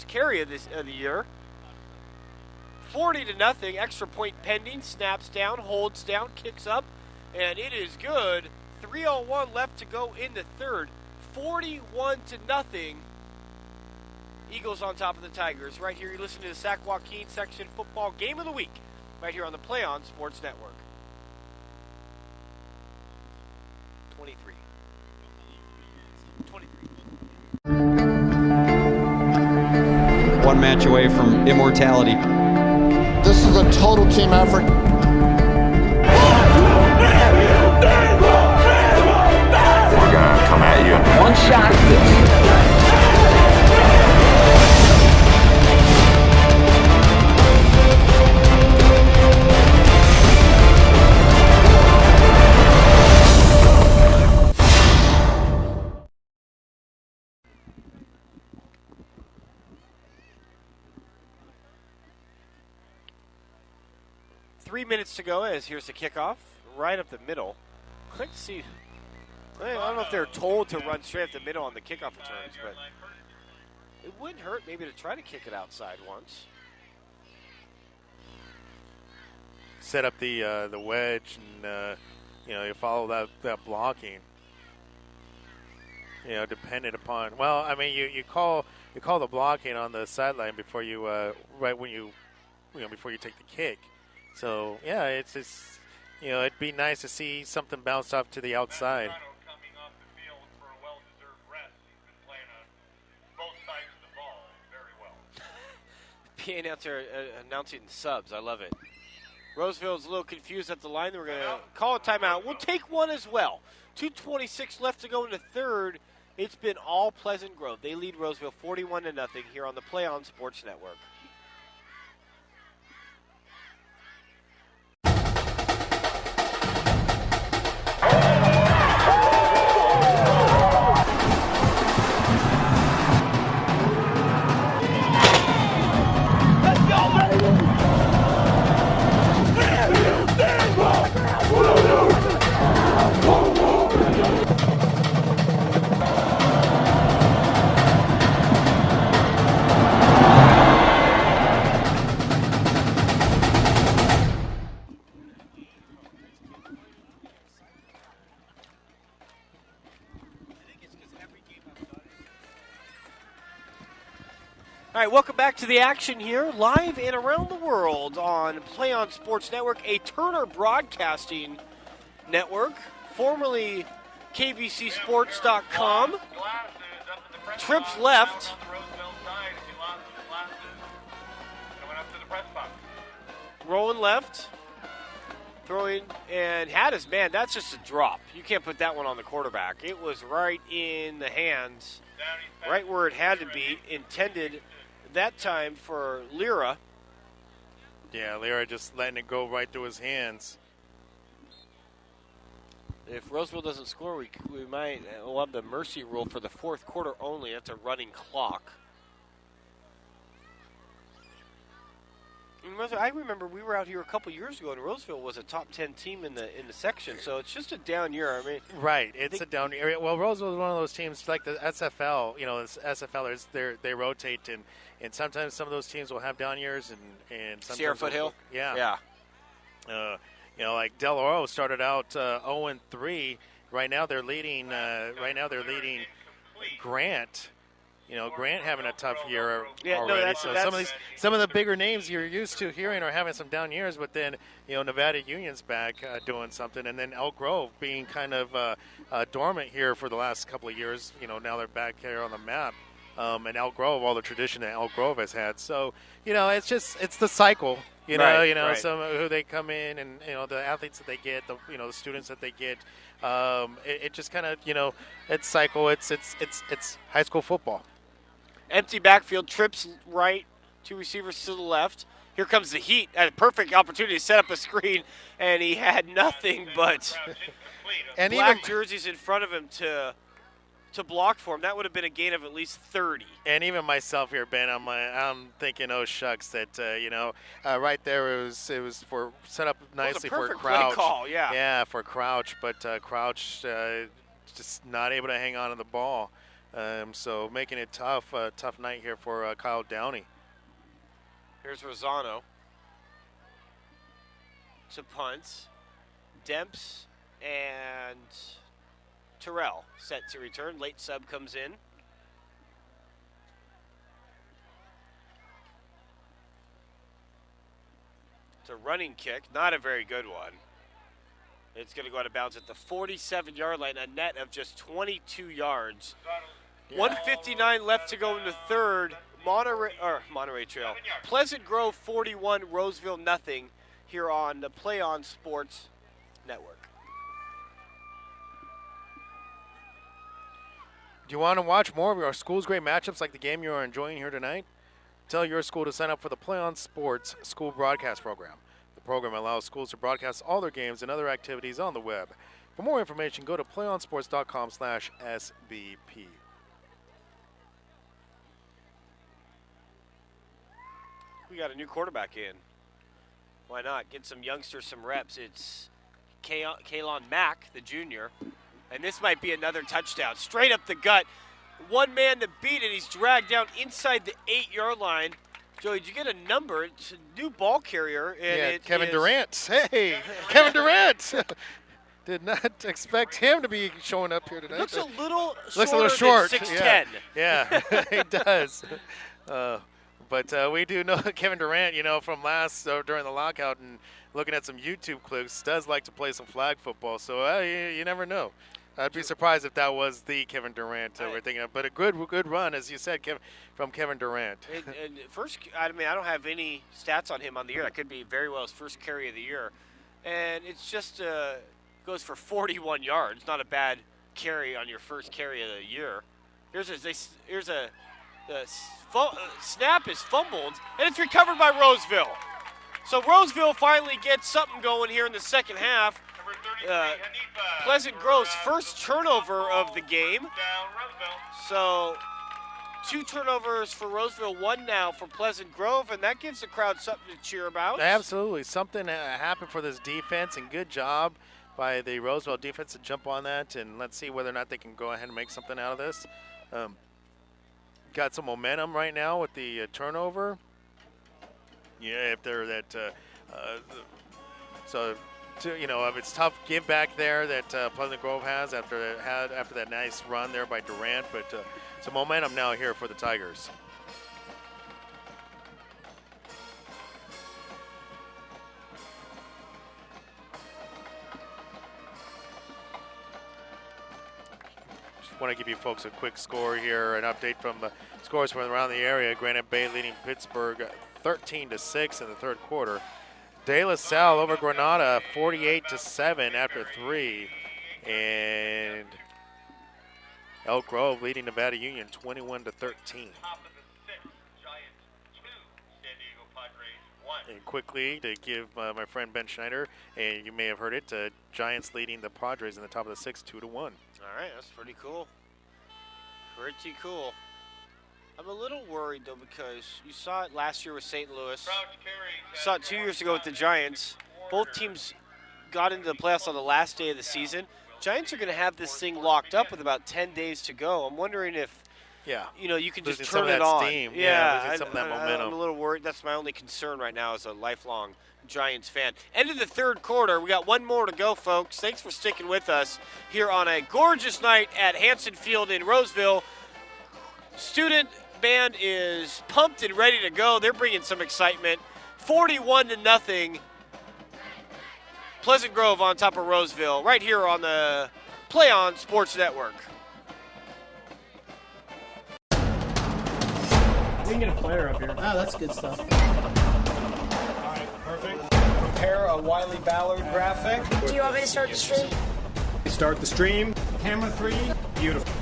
carry of the year. 40-0, extra point pending, snaps down, holds down, kicks up, and it is good. 3:01 left to go in the third. 41-0. Eagles on top of the Tigers. Right here, you listen to the Sac-Joaquin Section Football Game of the Week, right here on the PlayOn Sports Network. 23. One match away from immortality. This is a total team effort. We're gonna come at you. One shot this. Minutes to go as here's the kickoff right up the middle. I'd like to see. I don't know if they're told to run straight up the middle on the kickoff returns, but it wouldn't hurt maybe to try to kick it outside once. Set up the wedge, and you follow that blocking. Dependent upon. Well, I mean, you call the blocking on the sideline before you before you take the kick. So, yeah, it's just, it'd be nice to see something bounce off to the outside. Coming off the field for a well-deserved rest. He's been playing on both sides of the ball very well. PA announcer announcing subs. I love it. Roseville's a little confused at the line. We're going to call a timeout. We'll take one as well. 2:26 left to go in the third. It's been all Pleasant Grove. They lead Roseville 41-0 here on the PlayOn Sports Network. All right, welcome back to the action here, live and around the world on PlayOn Sports Network, a Turner Broadcasting network, formerly KBCSports.com. Trips left. Rolling left. Throwing and had his man. That's just a drop. You can't put that one on the quarterback. It was right in the hands, right where it had to be, intended that time for Lyra. Yeah, Lyra just letting it go right through his hands. If Roseville doesn't score, we might we'll have the mercy rule for the fourth quarter only. That's a running clock. I remember we were out here a couple years ago, and Roseville was a top 10 team in the section. So it's just a down year. I mean, right? It's a down year. Well, Roseville is one of those teams like the SFL. You know, the SFLers they rotate, and sometimes some of those teams will have down years, and sometimes Sierra Foothill. Yeah. You know, like Del Oro started out 0-3. Right now they're leading. Grant. You know, Grant having a tough year already. So some of the bigger names you're used to hearing are having some down years, but then Nevada Union's back doing something, and then Elk Grove being kind of dormant here for the last couple of years. Now they're back here on the map, and Elk Grove, all the tradition that Elk Grove has had. So it's the cycle. Right. Some who they come in, and the athletes that they get, the students that they get. It just kind of it's cycle. It's high school football. Empty backfield, trips right, two receivers to the left. Here comes the heat. Had a perfect opportunity to set up a screen, and he had nothing but and black jerseys in front of him to block for him. That would have been a gain of at least 30. And even myself here, Ben, I'm thinking, oh shucks, that right there it was for set up nicely for Crouch. Play call, yeah. Yeah, for Crouch, but Crouch just not able to hang on to the ball. So making it tough night here for Kyle Downey. Here's Rosano to punt. Demps and Terrell set to return. Late sub comes in. It's a running kick, not a very good one. It's going to go out of bounds at the 47-yard line, a net of just 22 yards. 1:59 left to go in the third. Monterey Trail. Pleasant Grove 41, Roseville nothing here on the PlayOn Sports Network. Do you want to watch more of our school's great matchups like the game you are enjoying here tonight? Tell your school to sign up for the PlayOn Sports School Broadcast Program. The program allows schools to broadcast all their games and other activities on the web. For more information, go to playonsports.com/SBP. We got a new quarterback in. Why not? Get some youngsters some reps. It's Kalon Mack, the junior. And this might be another touchdown. Straight up the gut. One man to beat it. He's dragged down inside the 8-yard line. Joey, did you get a number? It's a new ball carrier. And Kevin Durant. Hey, Kevin Durant. Did not expect him to be showing up here tonight. Looks a little short. Than 6'10". Yeah, he does. But we do know Kevin Durant, from during the lockout and looking at some YouTube clips, does like to play some flag football. So you never know. I'd be surprised if that was the Kevin Durant we're thinking of. But a good run, as you said, from Kevin Durant. And first, I don't have any stats on him on the year. That could be very well his first carry of the year. And it's just goes for 41 yards. Not a bad carry on your first carry of the year. The snap is fumbled, and it's recovered by Roseville. So Roseville finally gets something going here in the second half. Pleasant Grove's first turnover of the game. So 2 turnovers for Roseville, 1 now for Pleasant Grove, and that gives the crowd something to cheer about. Absolutely. Something happened for this defense, and good job by the Roseville defense to jump on that, and let's see whether or not they can go ahead and make something out of this. Got some momentum right now with the turnover. Yeah, if they're that, it's tough give back there that Pleasant Grove has after that nice run there by Durant, but some momentum now here for the Tigers. want to give you folks a quick score here, an update from the scores from around the area. Granite Bay leading Pittsburgh 13-6 in the third quarter. De La Salle over Granada 48-7 after 3. And Elk Grove leading Nevada Union 21-13. And quickly to give my friend Ben Schneider, and you may have heard it, Giants leading the Padres in the top of the sixth 2-1. All right, that's pretty cool. Pretty cool. I'm a little worried though because you saw it last year with St. Louis. You saw it 2 years ago with the Giants. Both teams got into the playoffs on the last day of the season. Giants are going to have this thing locked up with about 10 days to go. I'm wondering if you can just turn it on. Steam. Yeah, losing some of that momentum. I'm a little worried. That's my only concern right now as a lifelong Giants fan. End of the third quarter. We got one more to go, folks. Thanks for sticking with us here on a gorgeous night at Hanson Field in Roseville. Student band is pumped and ready to go. They're bringing some excitement. 41-0. Pleasant Grove on top of Roseville right here on the PlayOn Sports Network. We can get a player up here. Oh, that's good stuff. All right, perfect. Prepare a Wiley Ballard graphic. Do you want me to start the stream? Start the stream. Camera 3. Beautiful.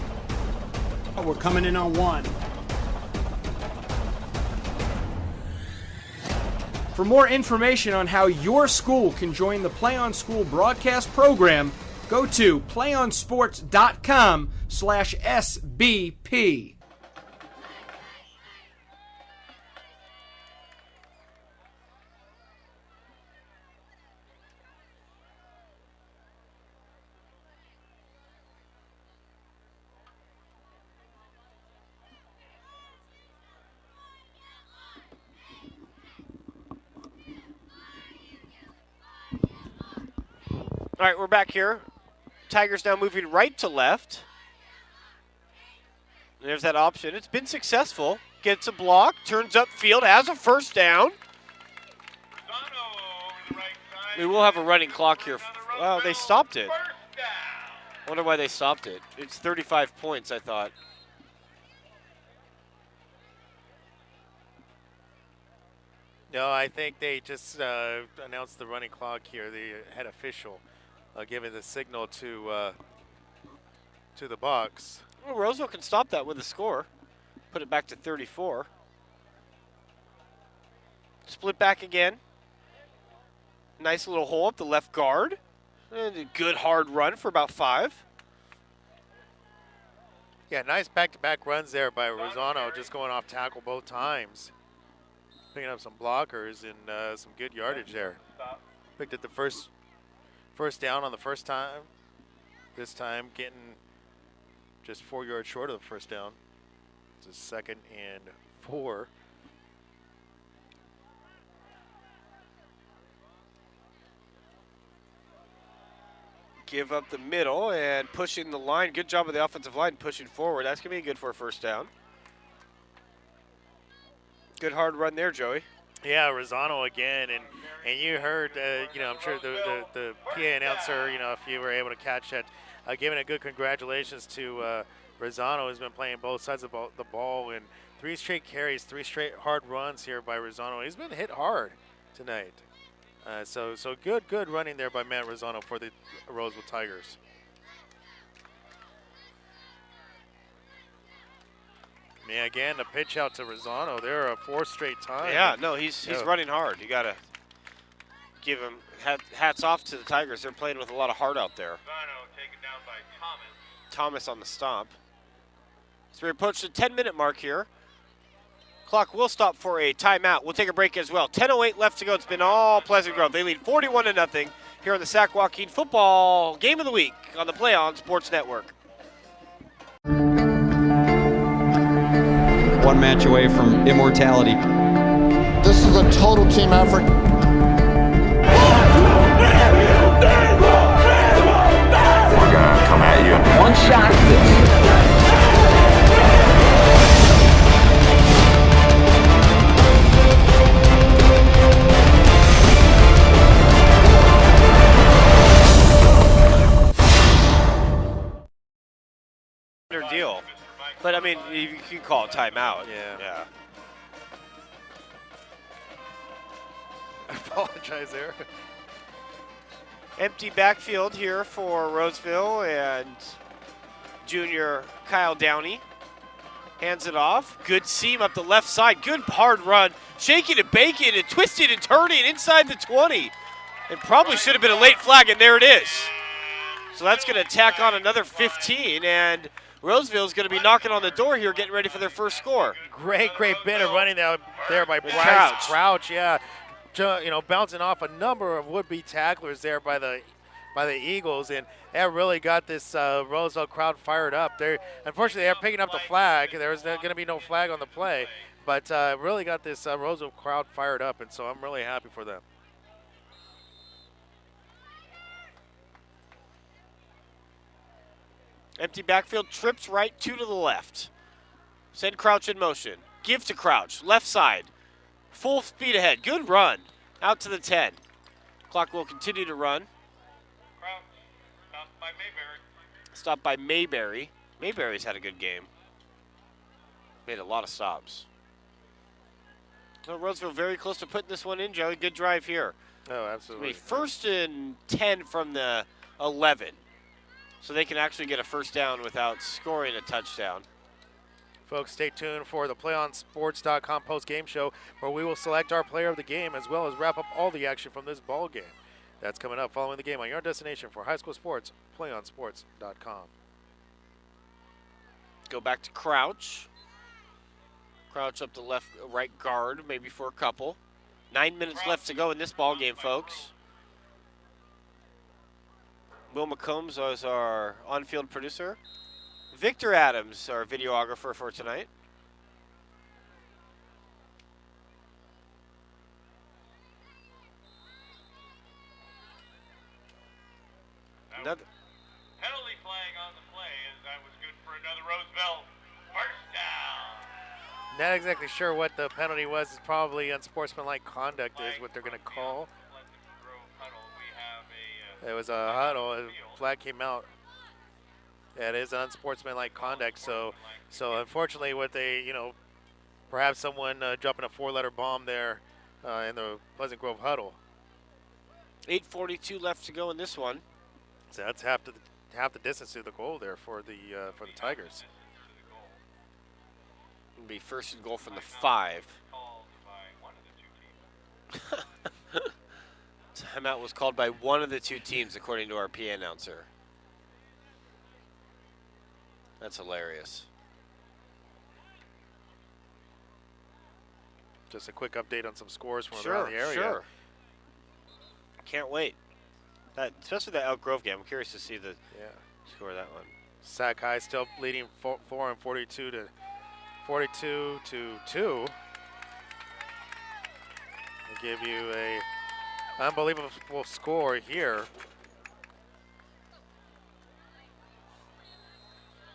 We're coming in on 1. For more information on how your school can join the PlayOn School broadcast program, go to playonsports.com/SBP. All right, we're back here. Tigers now moving right to left. There's that option. It's been successful. Gets a block, turns upfield, has a first down. We will have a running clock here. Well, they stopped it. Wonder why they stopped it. It's 35 points, I thought. No, I think they just announced the running clock here. The head official giving the signal to the box. Well, Roseville can stop that with a score. Put it back to 34. Split back again. Nice little hole up the left guard. And a good hard run for about 5. Yeah, nice back-to-back runs there by Rosano, just going off tackle both times. Picking up some blockers and some good yardage there. Picked up the first down on the first time. This time getting just 4 yards short of the first down. It's a 2nd and 4. Give up the middle and pushing the line. Good job of the offensive line pushing forward. That's going to be good for a first down. Good hard run there, Joey. Yeah, Rosano again, and you heard, I'm sure the PA announcer, if you were able to catch that, giving a good congratulations to Rosano, who's been playing both sides of the ball, and 3 straight carries, 3 straight hard runs here by Rosano. He's been hit hard tonight. So good running there by Matt Rosano for the Roseville Tigers. Man, again, the pitch out to Rosano there a 4th straight time. Yeah, no, he's running hard. You got to give him hats off to the Tigers. They're playing with a lot of heart out there. Rosano taken down by Thomas. Thomas on the stop. So we approach the 10-minute mark here. Clock will stop for a timeout. We'll take a break as well. 10:08 left to go. It's been all Pleasant Grove. They lead 41-0 here on the Sac-Joaquin Football Game of the Week on the PlayOn Sports Network. One match away from immortality. This is a total team effort. We're gonna come at you. One shot this. mean, you can call a timeout. Yeah. I apologize there. Empty backfield here for Roseville, and junior Kyle Downey hands it off. Good seam up the left side. Good hard run. Shaking and baking and twisting and turning inside the 20. And probably should have been a late flag, and there it is. So that's going to tack on another 15, and Roseville's going to be knocking on the door here, getting ready for their first score. Great bit of running out there by Bryce Crouch. Yeah, bouncing off a number of would-be tacklers there by the Eagles, and that really got this Roseville crowd fired up. Unfortunately, they're picking up the flag. There's going to be no flag on the play, but really got this Roseville crowd fired up, and so I'm really happy for them. Empty backfield, trips right, 2 to the left. Send Crouch in motion. Give to Crouch, left side. Full speed ahead, good run. Out to the 10. Clock will continue to run. Crouch, stopped by Mayberry. Stopped by Mayberry. Mayberry's had a good game. Made a lot of stops. So Roseville very close to putting this one in, Joey. Good drive here. Oh, absolutely. First and 10 from the 11. So they can actually get a first down without scoring a touchdown. Folks, stay tuned for the PlayOnSports.com post-game show, where we will select our player of the game as well as wrap up all the action from this ball game. That's coming up following the game on your destination for high school sports, PlayOnSports.com. Go back to Crouch. Crouch up to right guard, maybe for a couple. 9 minutes left to go in this ball game, folks. Will McCombs was our on-field producer. Victor Adams, our videographer for tonight. Another penalty flag on the play, as that was good for another Roseville first down. Not exactly sure what the penalty was. It's probably unsportsmanlike conduct is what they're going to call. It was a huddle. A flag came out. Yeah, it is unsportsmanlike conduct. So unfortunately, what they, perhaps someone dropping a 4-letter bomb there in the Pleasant Grove huddle. 8:42 left to go in this one. So that's half the distance to the goal there for the Tigers. It'll be first and goal from the 5. Timeout was called by one of the two teams, according to our PA announcer. That's hilarious. Just a quick update on some scores from around the area. Sure. Can't wait. Especially that Elk Grove game. I'm curious to see the score of that one. Sac High still leading 42 to 2. I'll give you a unbelievable score here.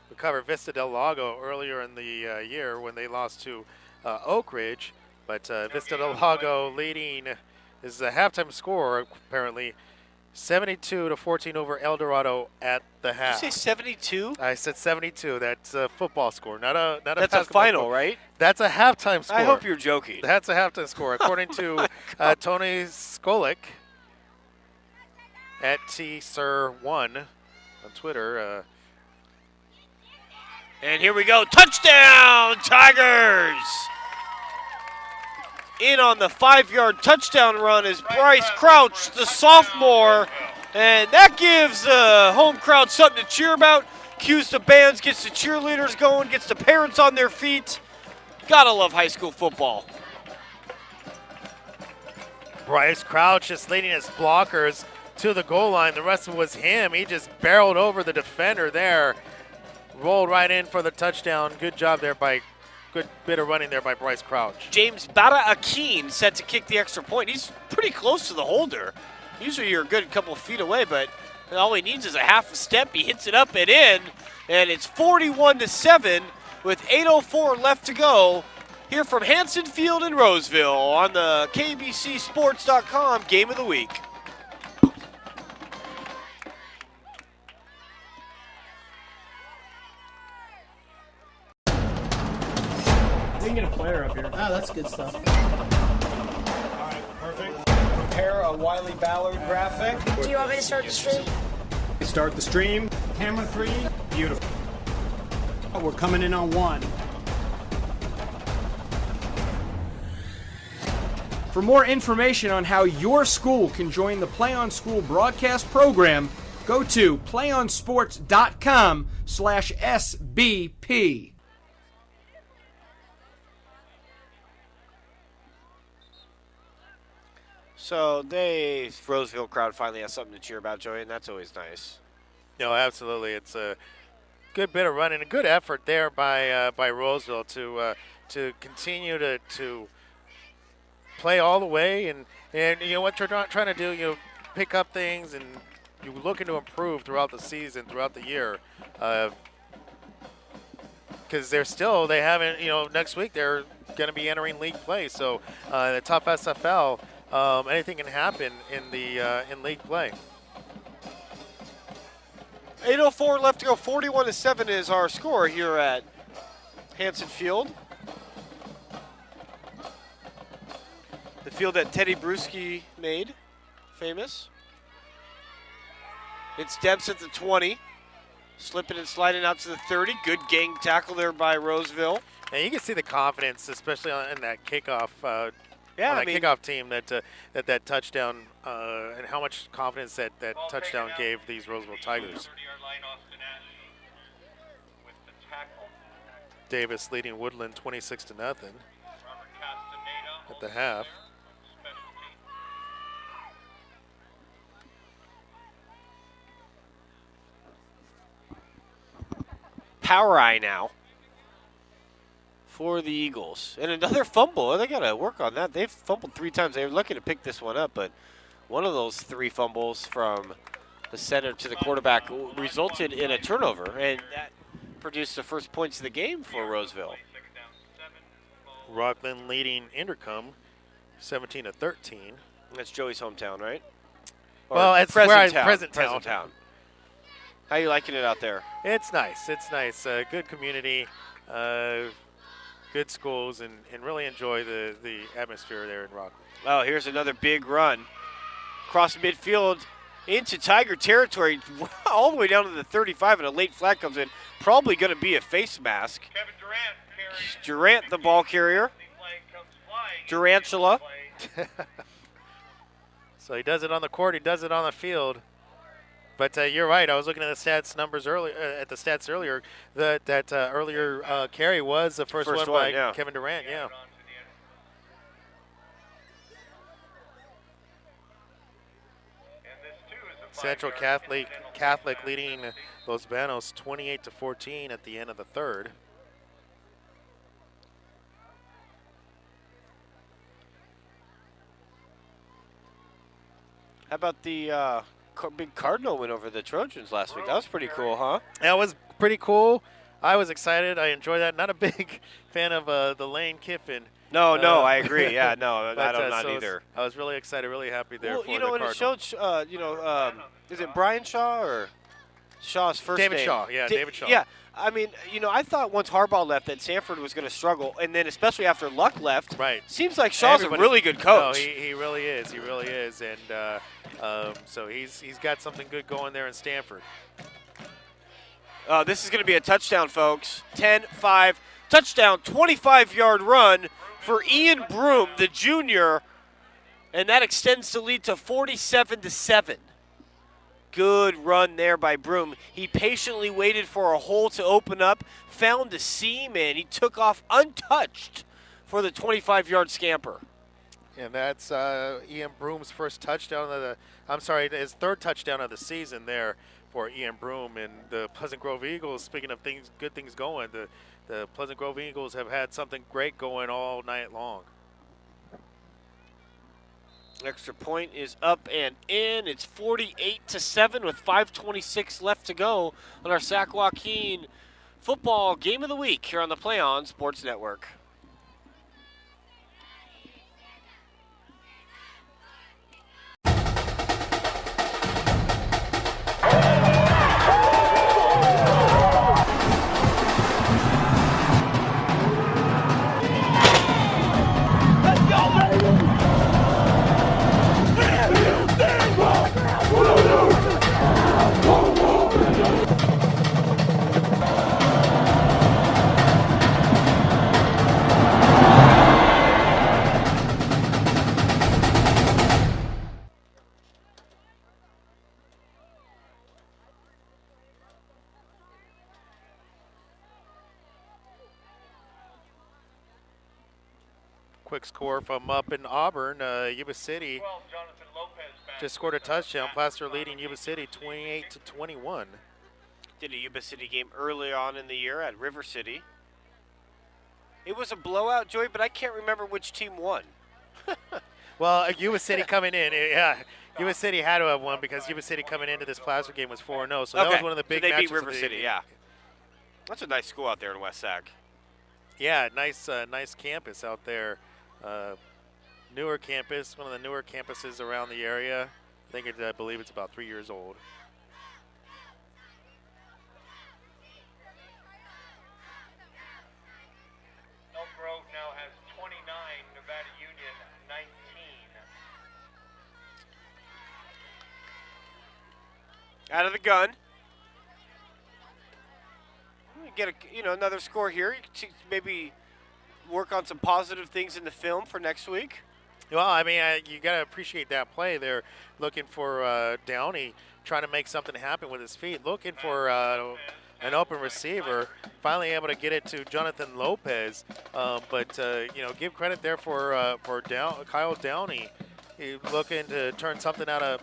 We covered Vista del Lago earlier in the year when they lost to Oak Ridge, but Vista del Lago leading is a halftime score apparently 72-14 over El Dorado at the half. Did you say 72? I said 72. That's a football score, not a That's a final, score. right? That's a halftime score. I hope you're joking. That's a halftime score, according to Tony Skolik at TSir1 on Twitter. And here we go. Touchdown, Tigers! In on the 5-yard touchdown run is Bryce Crouch, the sophomore. And that gives the home crowd something to cheer about. Cues the bands, gets the cheerleaders going, gets the parents on their feet. Gotta love high school football. Bryce Crouch just leading his blockers to the goal line. The rest of it was him. He just barreled over the defender there. Rolled right in for the touchdown. Good job there by good bit of running there by Bryce Crouch. James Bata-Akin set to kick the extra point. He's pretty close to the holder. Usually you're a good couple of feet away, but all he needs is a half a step. He hits it up and in, and it's 41-7 with 8:04 left to go here from Hanson Field in Roseville on the KBCSports.com Game of the Week. player up here. Oh, that's good stuff. All right, perfect. Prepare a Wiley Ballard graphic. Do you want me to start the stream? Start the stream. Camera 3. Beautiful. We're coming in on 1. For more information on how your school can join the PlayOn School broadcast program, go to playonsports.com/SBP. So the Roseville crowd finally has something to cheer about, Joey, and that's always nice. No, absolutely. It's a good bit of running, a good effort there by Roseville to continue to play all the way, and you know what you're trying to do, you pick up things and you're looking to improve throughout the season, throughout the year, because they haven't, next week they're going to be entering league play, so the tough SFL, anything can happen in league play. 8:04 left to go. 41-7 is our score here at Hanson Field. The field that Teddy Bruschi made famous. It's Debs at the 20. Slipping and sliding out to the 30. Good gang tackle there by Roseville. And you can see the confidence, especially in that kickoff. Kickoff team that touchdown and how much confidence that touchdown gave these Roseville Tigers. Davis leading Woodland 26-0 at the half. Power eye now for the Eagles. And another fumble. They got to work on that. They've fumbled 3 times. They were lucky to pick this one up, but one of those 3 fumbles from the center to the quarterback resulted in a turnover, and that produced the first points of the game for Roseville. Rockland leading Intercom 17-13. That's Joey's hometown, right? Well, it's present town. How you liking it out there? It's nice. It's nice. Good community, good schools, and really enjoy the atmosphere there in Rockland. Oh, here's another big run. Across midfield into Tiger territory, all the way down to the 35, and a late flag comes in. Probably going to be a face mask. Kevin Durant, the ball carrier. Durantula. So he does it on the court. He does it on the field. But you're right. I was looking at the stats earlier. That earlier carry was the first one by Kevin Durant. Yeah. Central Catholic leading Los Banos 28-14 at the end of the third. How about the big Cardinal win over the Trojans last week? That was pretty cool, huh? That was pretty cool. I was excited. I enjoyed that. Not a big fan of the Lane Kiffin. No, I agree. Yeah, no, I'm not either. I was really excited, really happy there for the and Cardinal. it showed, is it Brian Shaw or Shaw's first name? David Shaw, David Shaw. Yeah, I mean, I thought once Harbaugh left that Sanford was going to struggle, and then especially after Luck left, right? Seems like Shaw's a really good coach. No, he really is. He really is, and so he's got something good going there in Stanford. This is going to be a touchdown, folks. 10-5 touchdown, 25-yard run for Ian Broom, the junior, and that extends the lead to 47-7. Good run there by Broom. He patiently waited for a hole to open up, found a seam, and he took off untouched for the 25-yard scamper. And that's Ian Broom's first touchdown his third touchdown of the season there for Ian Broom. And the Pleasant Grove Eagles, speaking of good things going, the Pleasant Grove Eagles have had something great going all night long. Extra point is up and in. It's 48-7 with 5:26 left to go on our Sac-Joaquin football game of the week here on the PlayOn Sports Network. quick score from up in Auburn. Yuba City just scored a touchdown. Placer leading Yuba City 28-21. Did a Yuba City game early on in the year at River City. It was a blowout, Joey, but I can't remember which team won. Well, Yuba City coming in, yeah. Yuba City had to have won because Yuba City coming into this Placer game was 4-0. So that was one of the big they matches. Beat River City, yeah. That's a nice school out there in West Sac. Yeah, nice campus out there. Newer campus, one of the newer campuses around the area. I believe it's about 3 years old. Elk Grove now has 29, Nevada Union 19. Out of the gun. Get another score here. Maybe work on some positive things in the film for next week. Well, I mean, you got to appreciate that play. They're looking for Downey trying to make something happen with his feet, looking for an open receiver, finally able to get it to Jonathan Lopez. But give credit there for Kyle Downey. He's looking to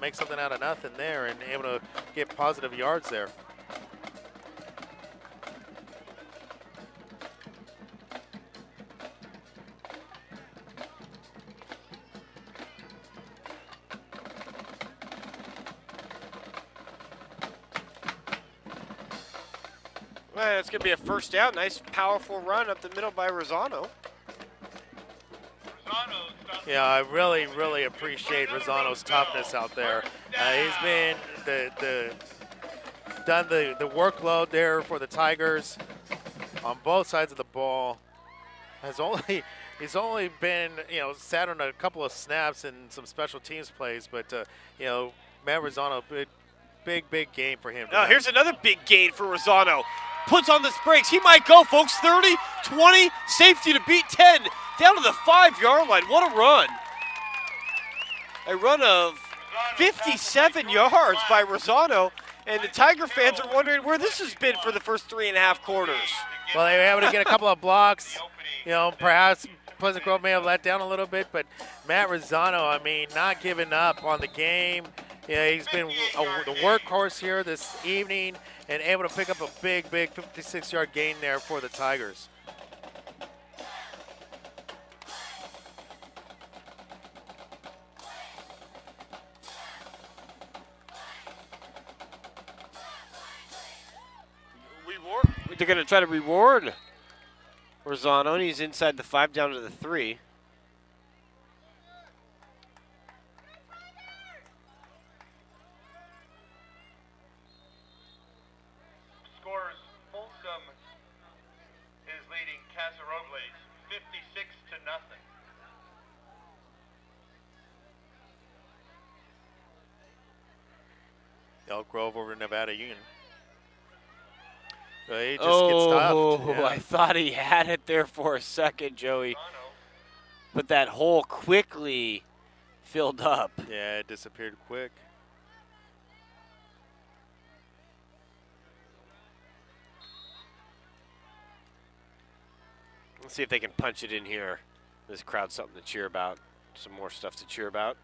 make something out of nothing there, and able to get positive yards there. Well, it's going to be a first down. Nice, powerful run up the middle by Rosano. Yeah, I really, really appreciate Rosano's toughness out there. He's been done the workload there for the Tigers on both sides of the ball. He's only been sat on a couple of snaps and some special teams plays, but Matt Rosano, big game for him. Oh, here's another big gain for Rosano. Puts on the brakes. He might go, folks. 30, 20, safety to beat 10. Down to the 5-yard line. What a run. A run of 57 yards by Rosano. And the Tiger fans are wondering where this has been for the first 3.5 quarters. Well, they were able to get a couple of blocks. Perhaps Pleasant Grove may have let down a little bit, but Matt Rosano, I mean, not giving up on the game. Yeah, he's been the workhorse here this evening and able to pick up a big 56-yard gain there for the Tigers. They're going to try to reward Rosano, and he's inside the 5 down to the 3. Scores: Folsom is leading Casa Robles 56-0. Elk Grove over Nevada Union. He just gets stopped. Yeah. I thought he had it there for a second, Joey. But that hole quickly filled up. Yeah, it disappeared quick. Let's see if they can punch it in here. This crowd's something to cheer about. Some more stuff to cheer about.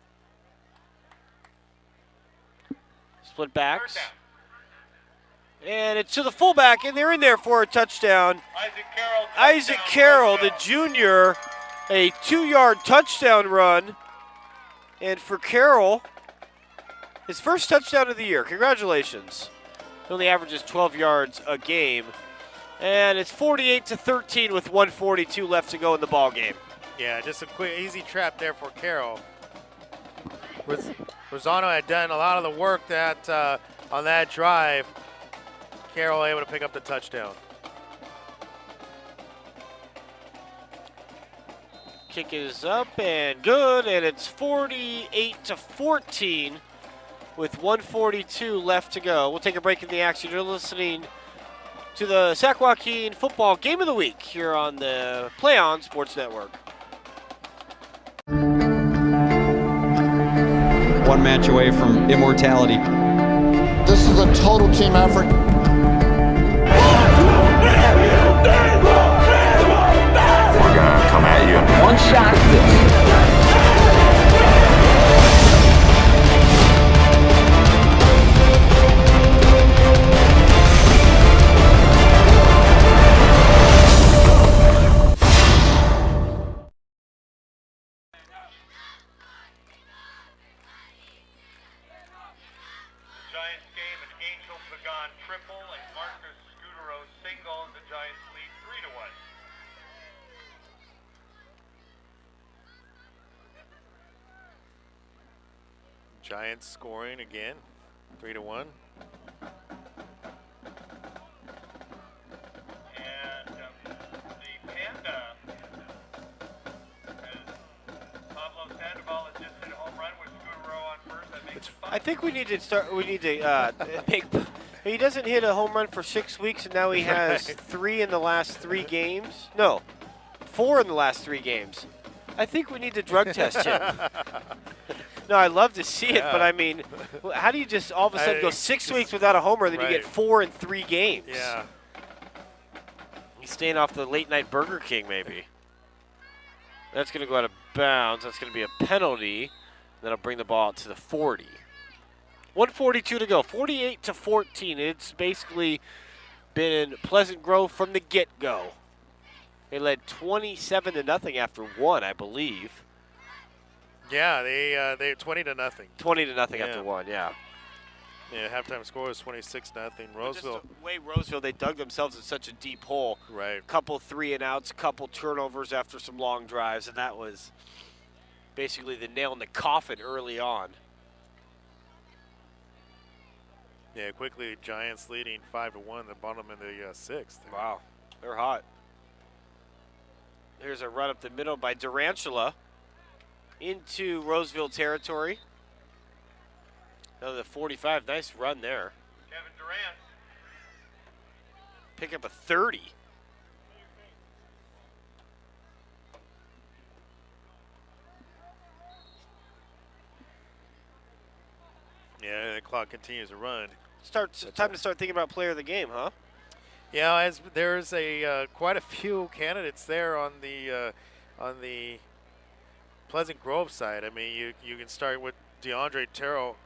Split backs. And it's to the fullback, and they're in there for a touchdown. Isaac Carroll, the junior, a 2-yard touchdown run. And for Carroll, his first touchdown of the year. Congratulations. He only averages 12 yards a game. And it's 48-13 with 1:42 left to go in the ball game. Yeah, just a quick, easy trap there for Carroll. Rosano had done a lot of the work on that drive. Carroll able to pick up the touchdown. Kick is up and good, and it's 48-14 with 1:42 left to go. We'll take a break in the action. You're listening to the Sac-Joaquin Football Game of the Week here on the PlayOn Sports Network. One match away from immortality. This is a total team effort. We're gonna come at you One-shot this. Giants game, an Angel Pagan triple, and Marcus Scudero single. The Giants lead 3-1. Giants scoring again, 3-1. And the Panda, as Pablo Sandoval has just hit a home run with Scudero on first. I think we need to start. We need to make. He doesn't hit a home run for 6 weeks, and now he has 3 in the last 3 games. No, 4 in the last 3 games. I think we need to drug test him. No, I love to see it, but I mean, how do you just all of a sudden go 6 weeks without a homer, then you get 4 in 3 games? Yeah. He's staying off the late night Burger King, maybe. That's going to go out of bounds. That's going to be a penalty. That'll bring the ball out to the 40. 1:42 to go. 48-14. It's basically been Pleasant Grove from the get-go. They led 27-0 after 1, I believe. Yeah, they're 20-0. 20-0 after 1, yeah. Yeah, halftime score is 26-0. Roseville. Just the way Roseville, they dug themselves in such a deep hole. Right. Couple 3-and-outs, couple turnovers after some long drives, and that was basically the nail in the coffin early on. Yeah, quickly Giants leading 5-1. The bottom in the 6th. Wow, they're hot. There's a run up the middle by Durantula into Roseville territory. Another 45, nice run there. Kevin Durant. Pick up a 30. Yeah, the clock continues to run. Time to start thinking about player of the game, huh? Yeah, as there's quite a few candidates there on the Pleasant Grove side. I mean, you can start with DeAndre Terrell,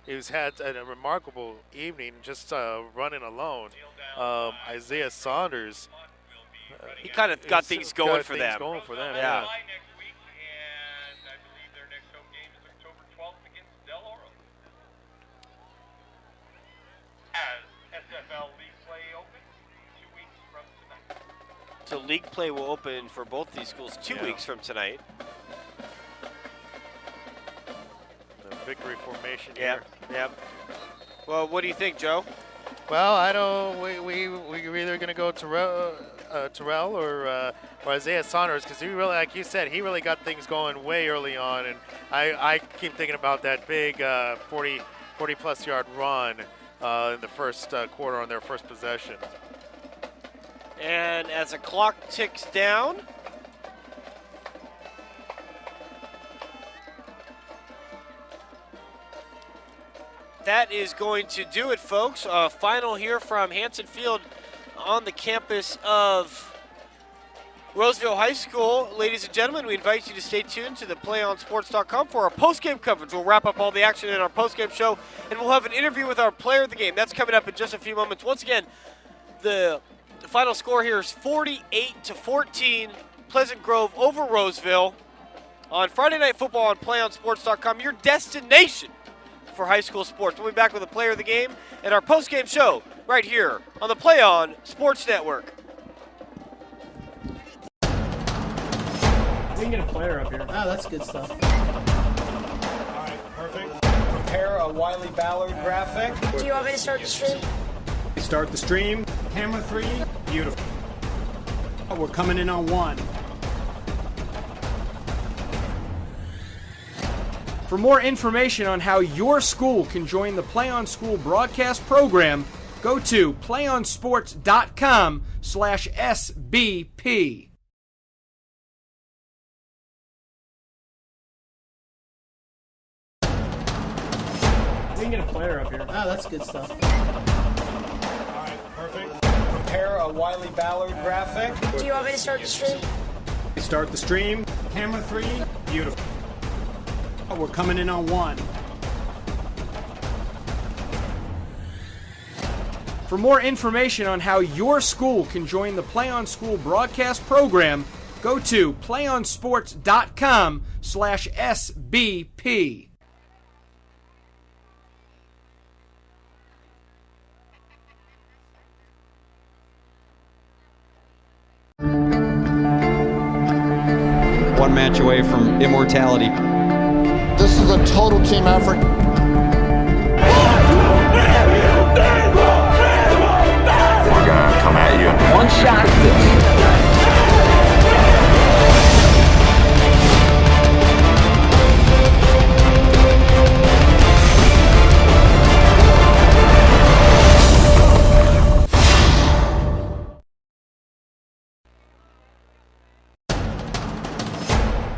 who's had a remarkable evening, just running alone. Isaiah Saunders. He kind of got things going for them. Yeah. SFL League play open 2 weeks from tonight. So league play will open for both these schools 2 weeks from tonight. The victory formation here. Yep. Well, what do you think, Joe? Well, I don't. We're either going to go Terrell or Isaiah Saunders, because he really, like you said, he really got things going way early on, and I keep thinking about that big 40-plus yard run in the first quarter on their first possession. And as the clock ticks down, that is going to do it, folks. Final here from Hanson Field on the campus of Roseville High School. Ladies and gentlemen, we invite you to stay tuned to the PlayOnSports.com for our postgame coverage. We'll wrap up all the action in our postgame show, and we'll have an interview with our player of the game. That's coming up in just a few moments. Once again, the final score here is 48-14, Pleasant Grove over Roseville on Friday Night Football on PlayOnSports.com, your destination for high school sports. We'll be back with the player of the game and our postgame show right here on the PlayOn Sports Network. We can get a player up here. Oh, that's good stuff. All right, perfect. Prepare a Wiley Ballard graphic. Do you want me to start the stream? Start the stream. Camera 3. Beautiful. We're coming in on 1. For more information on how your school can join the Play On School broadcast program, go to playonsports.com/SBP. We can get a player up here. Oh, that's good stuff. All right, perfect. Prepare a Wiley Ballard graphic. Do you want me to start the stream? Start the stream. Camera 3. Beautiful. We're coming in on 1. For more information on how your school can join the PlayOn School broadcast program, go to playonsports.com/SBP. One match away from immortality. This is a total team effort. We're gonna come at you. One shot at this.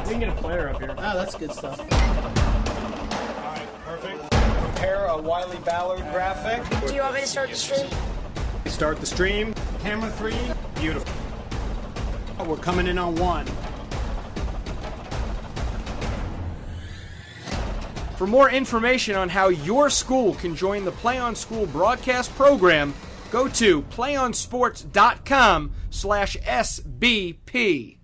We can get a player up here. Oh, that's good stuff. Alright, perfect. Prepare a Wiley Ballard graphic. Do you want me to start the stream? Start the stream. Camera 3. Beautiful. We're coming in on 1. For more information on how your school can join the PlayOn School broadcast program, go to playonsports.com/SBP.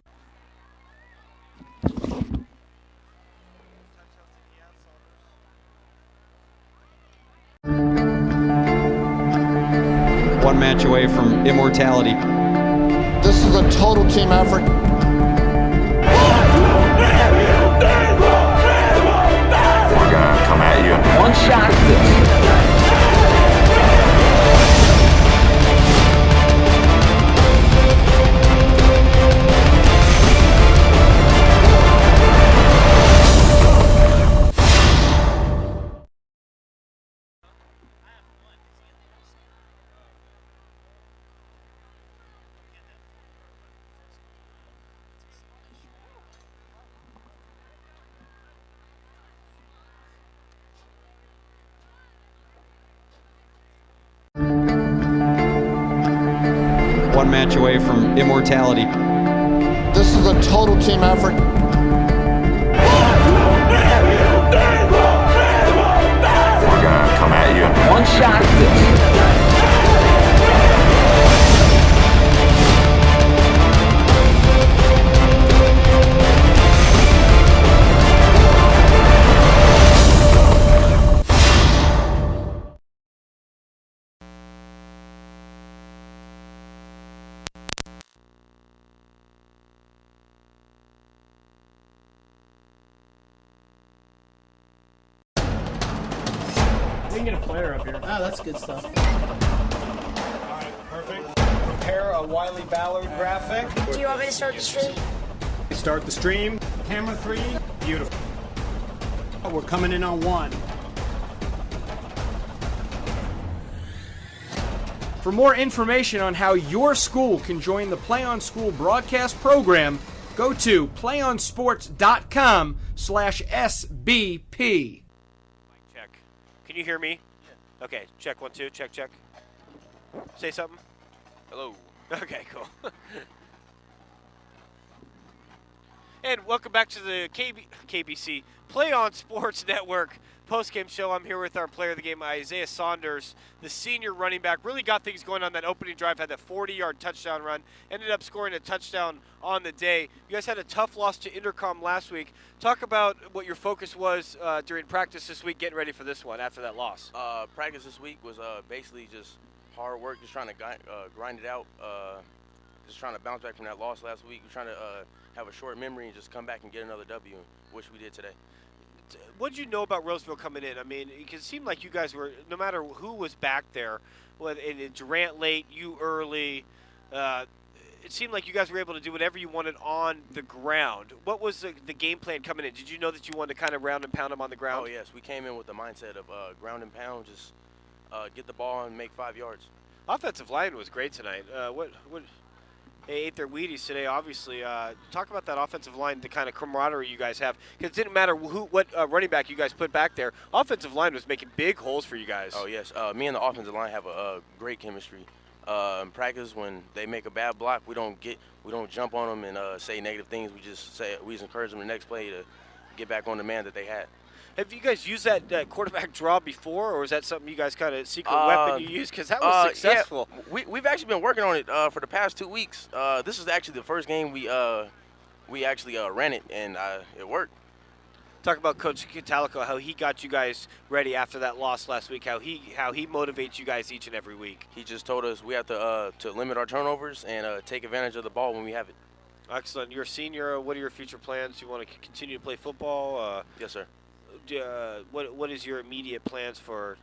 One match away from immortality. This is a total team effort. We're gonna come at you. One shot at this. One match away from immortality. This is a total team effort. We're gonna come at you. One shot at this. We can get a player up here. Oh, that's good stuff. Alright, perfect. Prepare a Wiley Ballard graphic. Do you want me to start the stream? Start the stream. Camera 3. Beautiful. We're coming in on 1. For more information on how your school can join the PlayOn School broadcast program, go to playonsports.com/SBP. Check. Can you hear me? Yeah. Okay, check 1, 2, check, check. Say something. Hello. Okay, cool. And welcome back to the KBC PlayOn Sports Network postgame show. I'm here with our player of the game, Isaiah Saunders, the senior running back. Really got things going on that opening drive, had that 40-yard touchdown run, ended up scoring a touchdown on the day. You guys had a tough loss to Intercom last week. Talk about what your focus was during practice this week, getting ready for this one after that loss. Practice this week was basically just hard work, just trying to grind it out, just trying to bounce back from that loss last week. We're trying to have a short memory and just come back and get another W, which we did today. What did you know about Roseville coming in? I mean, it seemed like you guys were, no matter who was back there, Durant late, you early, it seemed like you guys were able to do whatever you wanted on the ground. What was the game plan coming in? Did you know that you wanted to kind of round and pound them on the ground? Oh, yes. We came in with the mindset of ground and pound, just get the ball and make 5 yards. Offensive line was great tonight. They ate their Wheaties today, obviously. Talk about that offensive line, the kind of camaraderie you guys have. Because it didn't matter what running back you guys put back there. Offensive line was making big holes for you guys. Oh, yes. Me and the offensive line have a great chemistry. In practice, when they make a bad block, we don't jump on them and say negative things. We just encourage them the next play to get back on the man that they had. Have you guys used that quarterback draw before, or is that something you guys kind of secret weapon you use? Because that was successful. Yeah, we've actually been working on it for the past 2 weeks. This is actually the first game we actually ran it, and it worked. Talk about Coach Catalico, how he got you guys ready after that loss last week, how he motivates you guys each and every week. He just told us we have to limit our turnovers and take advantage of the ball when we have it. Excellent. You're a senior. What are your future plans? You want to continue to play football? Yes, sir. What is your immediate plans for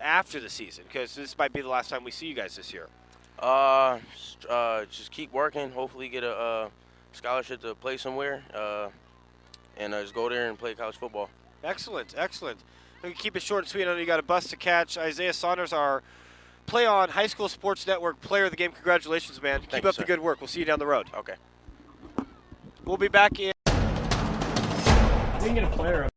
after the season? Because this might be the last time we see you guys this year. Just keep working. Hopefully, get a scholarship to play somewhere, and just go there and play college football. Excellent, excellent. We can keep it short and sweet. I know you got a bus to catch. Isaiah Saunders, our PlayOn High School Sports Network Player of the Game. Congratulations, man. Keep up the good work. We'll see you down the road. Okay. We'll be back in. We can get a player up.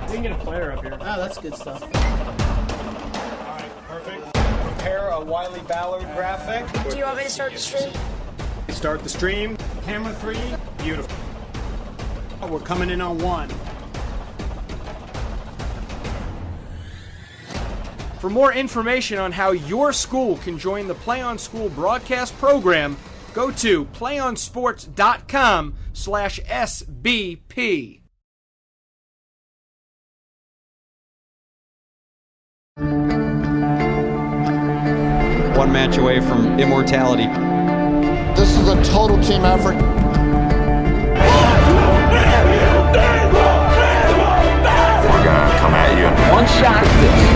We can get a player up here. Oh, that's good stuff. All right, perfect. Prepare a Wiley Ballard graphic. Do you want me to start the stream? Start the stream. Camera 3. Beautiful. We're coming in on 1. For more information on how your school can join the PlayOn School broadcast program, go to playonsports.com/SBP. One match away from immortality. This is a total team effort. We're gonna come at you. One shot this.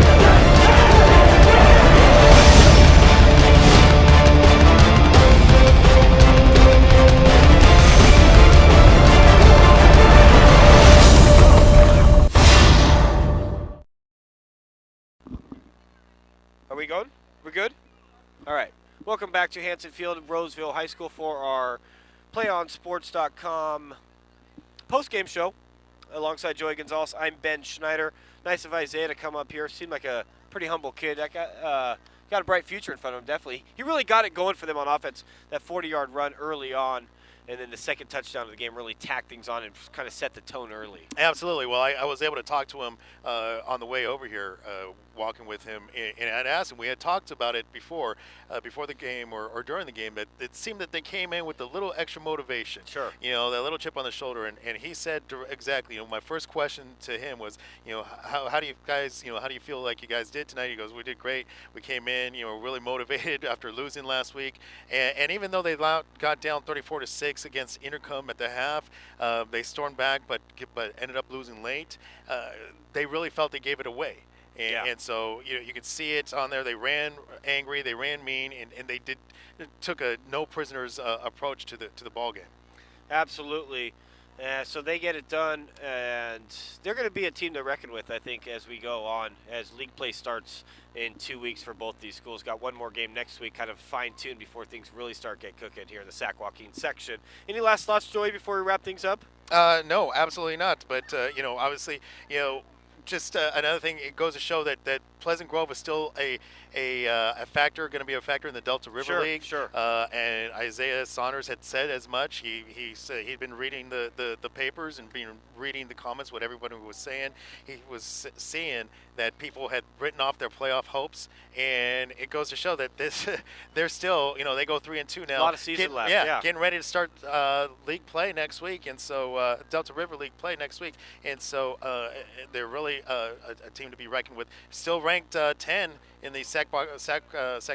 Are we going? We're good? All right. Welcome back to Hanson Field at Roseville High School for our PlayOnSports.com post-game show. Alongside Joey Gonzalez, I'm Ben Schneider. Nice of Isaiah to come up here. Seemed like a pretty humble kid. That got a bright future in front of him, definitely. He really got it going for them on offense. That 40-yard run early on, and then the second touchdown of the game really tacked things on and kind of set the tone early. Absolutely. Well, I was able to talk to him on the way over here, walking with him, and I'd asked him. We had talked about it before the game or during the game, that it seemed that they came in with a little extra motivation. Sure. You know, that little chip on the shoulder, and he said exactly. You know, my first question to him was, you know, how do you guys, you know, how do you feel like you guys did tonight? He goes, we did great. We came in, you know, really motivated after losing last week, and even though they got down 34-6 against Intercom at the half, they stormed back, but ended up losing late. They really felt they gave it away. And so you could see it on there. They ran angry, they ran mean, and they took a no prisoners approach to the ball game. Absolutely. So they get it done, and they're going to be a team to reckon with, I think, as we go on, as league play starts in 2 weeks for both these schools. Got one more game next week, kind of fine-tuned before things really start get cooking here in the Sac-Joaquin section. Any last thoughts, Joey, before we wrap things up? No, absolutely not. But you know, obviously, you know, just another thing, it goes to show that Pleasant Grove is still a factor, going to be a factor in the Delta River League. Sure. And Isaiah Saunders had said as much. He said he'd been reading the papers and been reading the comments, what everybody was saying. He was seeing that people had written off their playoff hopes, and it goes to show that they're still, you know, they go 3-2 now. A lot of season left. Yeah, getting ready to start league play next week, and so Delta River League play next week, and so they're really a team to be reckoned with. Still ranked 10 in the Sac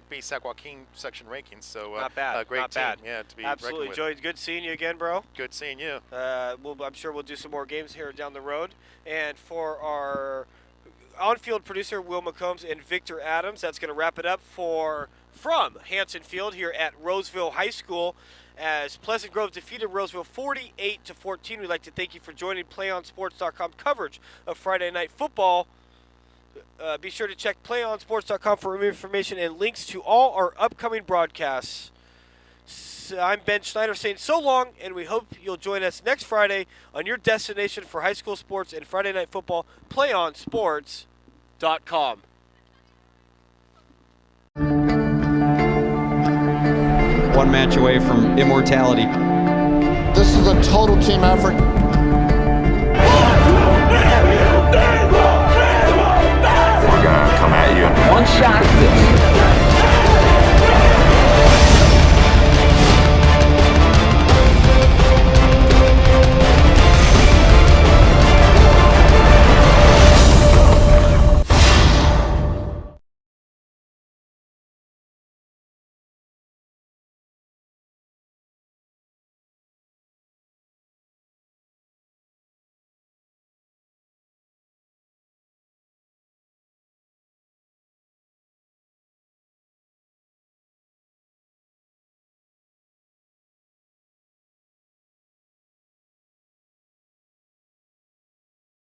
B Sac-Joaquin section rankings. So not bad. Great not team. bad. Yeah, to be absolutely. reckoned with. Joey, good seeing you again, bro. Good seeing you. I'm sure we'll do some more games here down the road. And for our on-field producer, Will McCombs and Victor Adams, that's going to wrap it up from Hanson Field here at Roseville High School. As Pleasant Grove defeated Roseville 48-14. We'd like to thank you for joining PlayOnSports.com coverage of Friday Night Football. Be sure to check PlayOnSports.com for information and links to all our upcoming broadcasts. I'm Ben Schneider saying so long, and we hope you'll join us next Friday on your destination for high school sports and Friday Night Football, PlayOnSports.com. one match away from immortality. This is a total team effort. We're gonna come at you. One shot.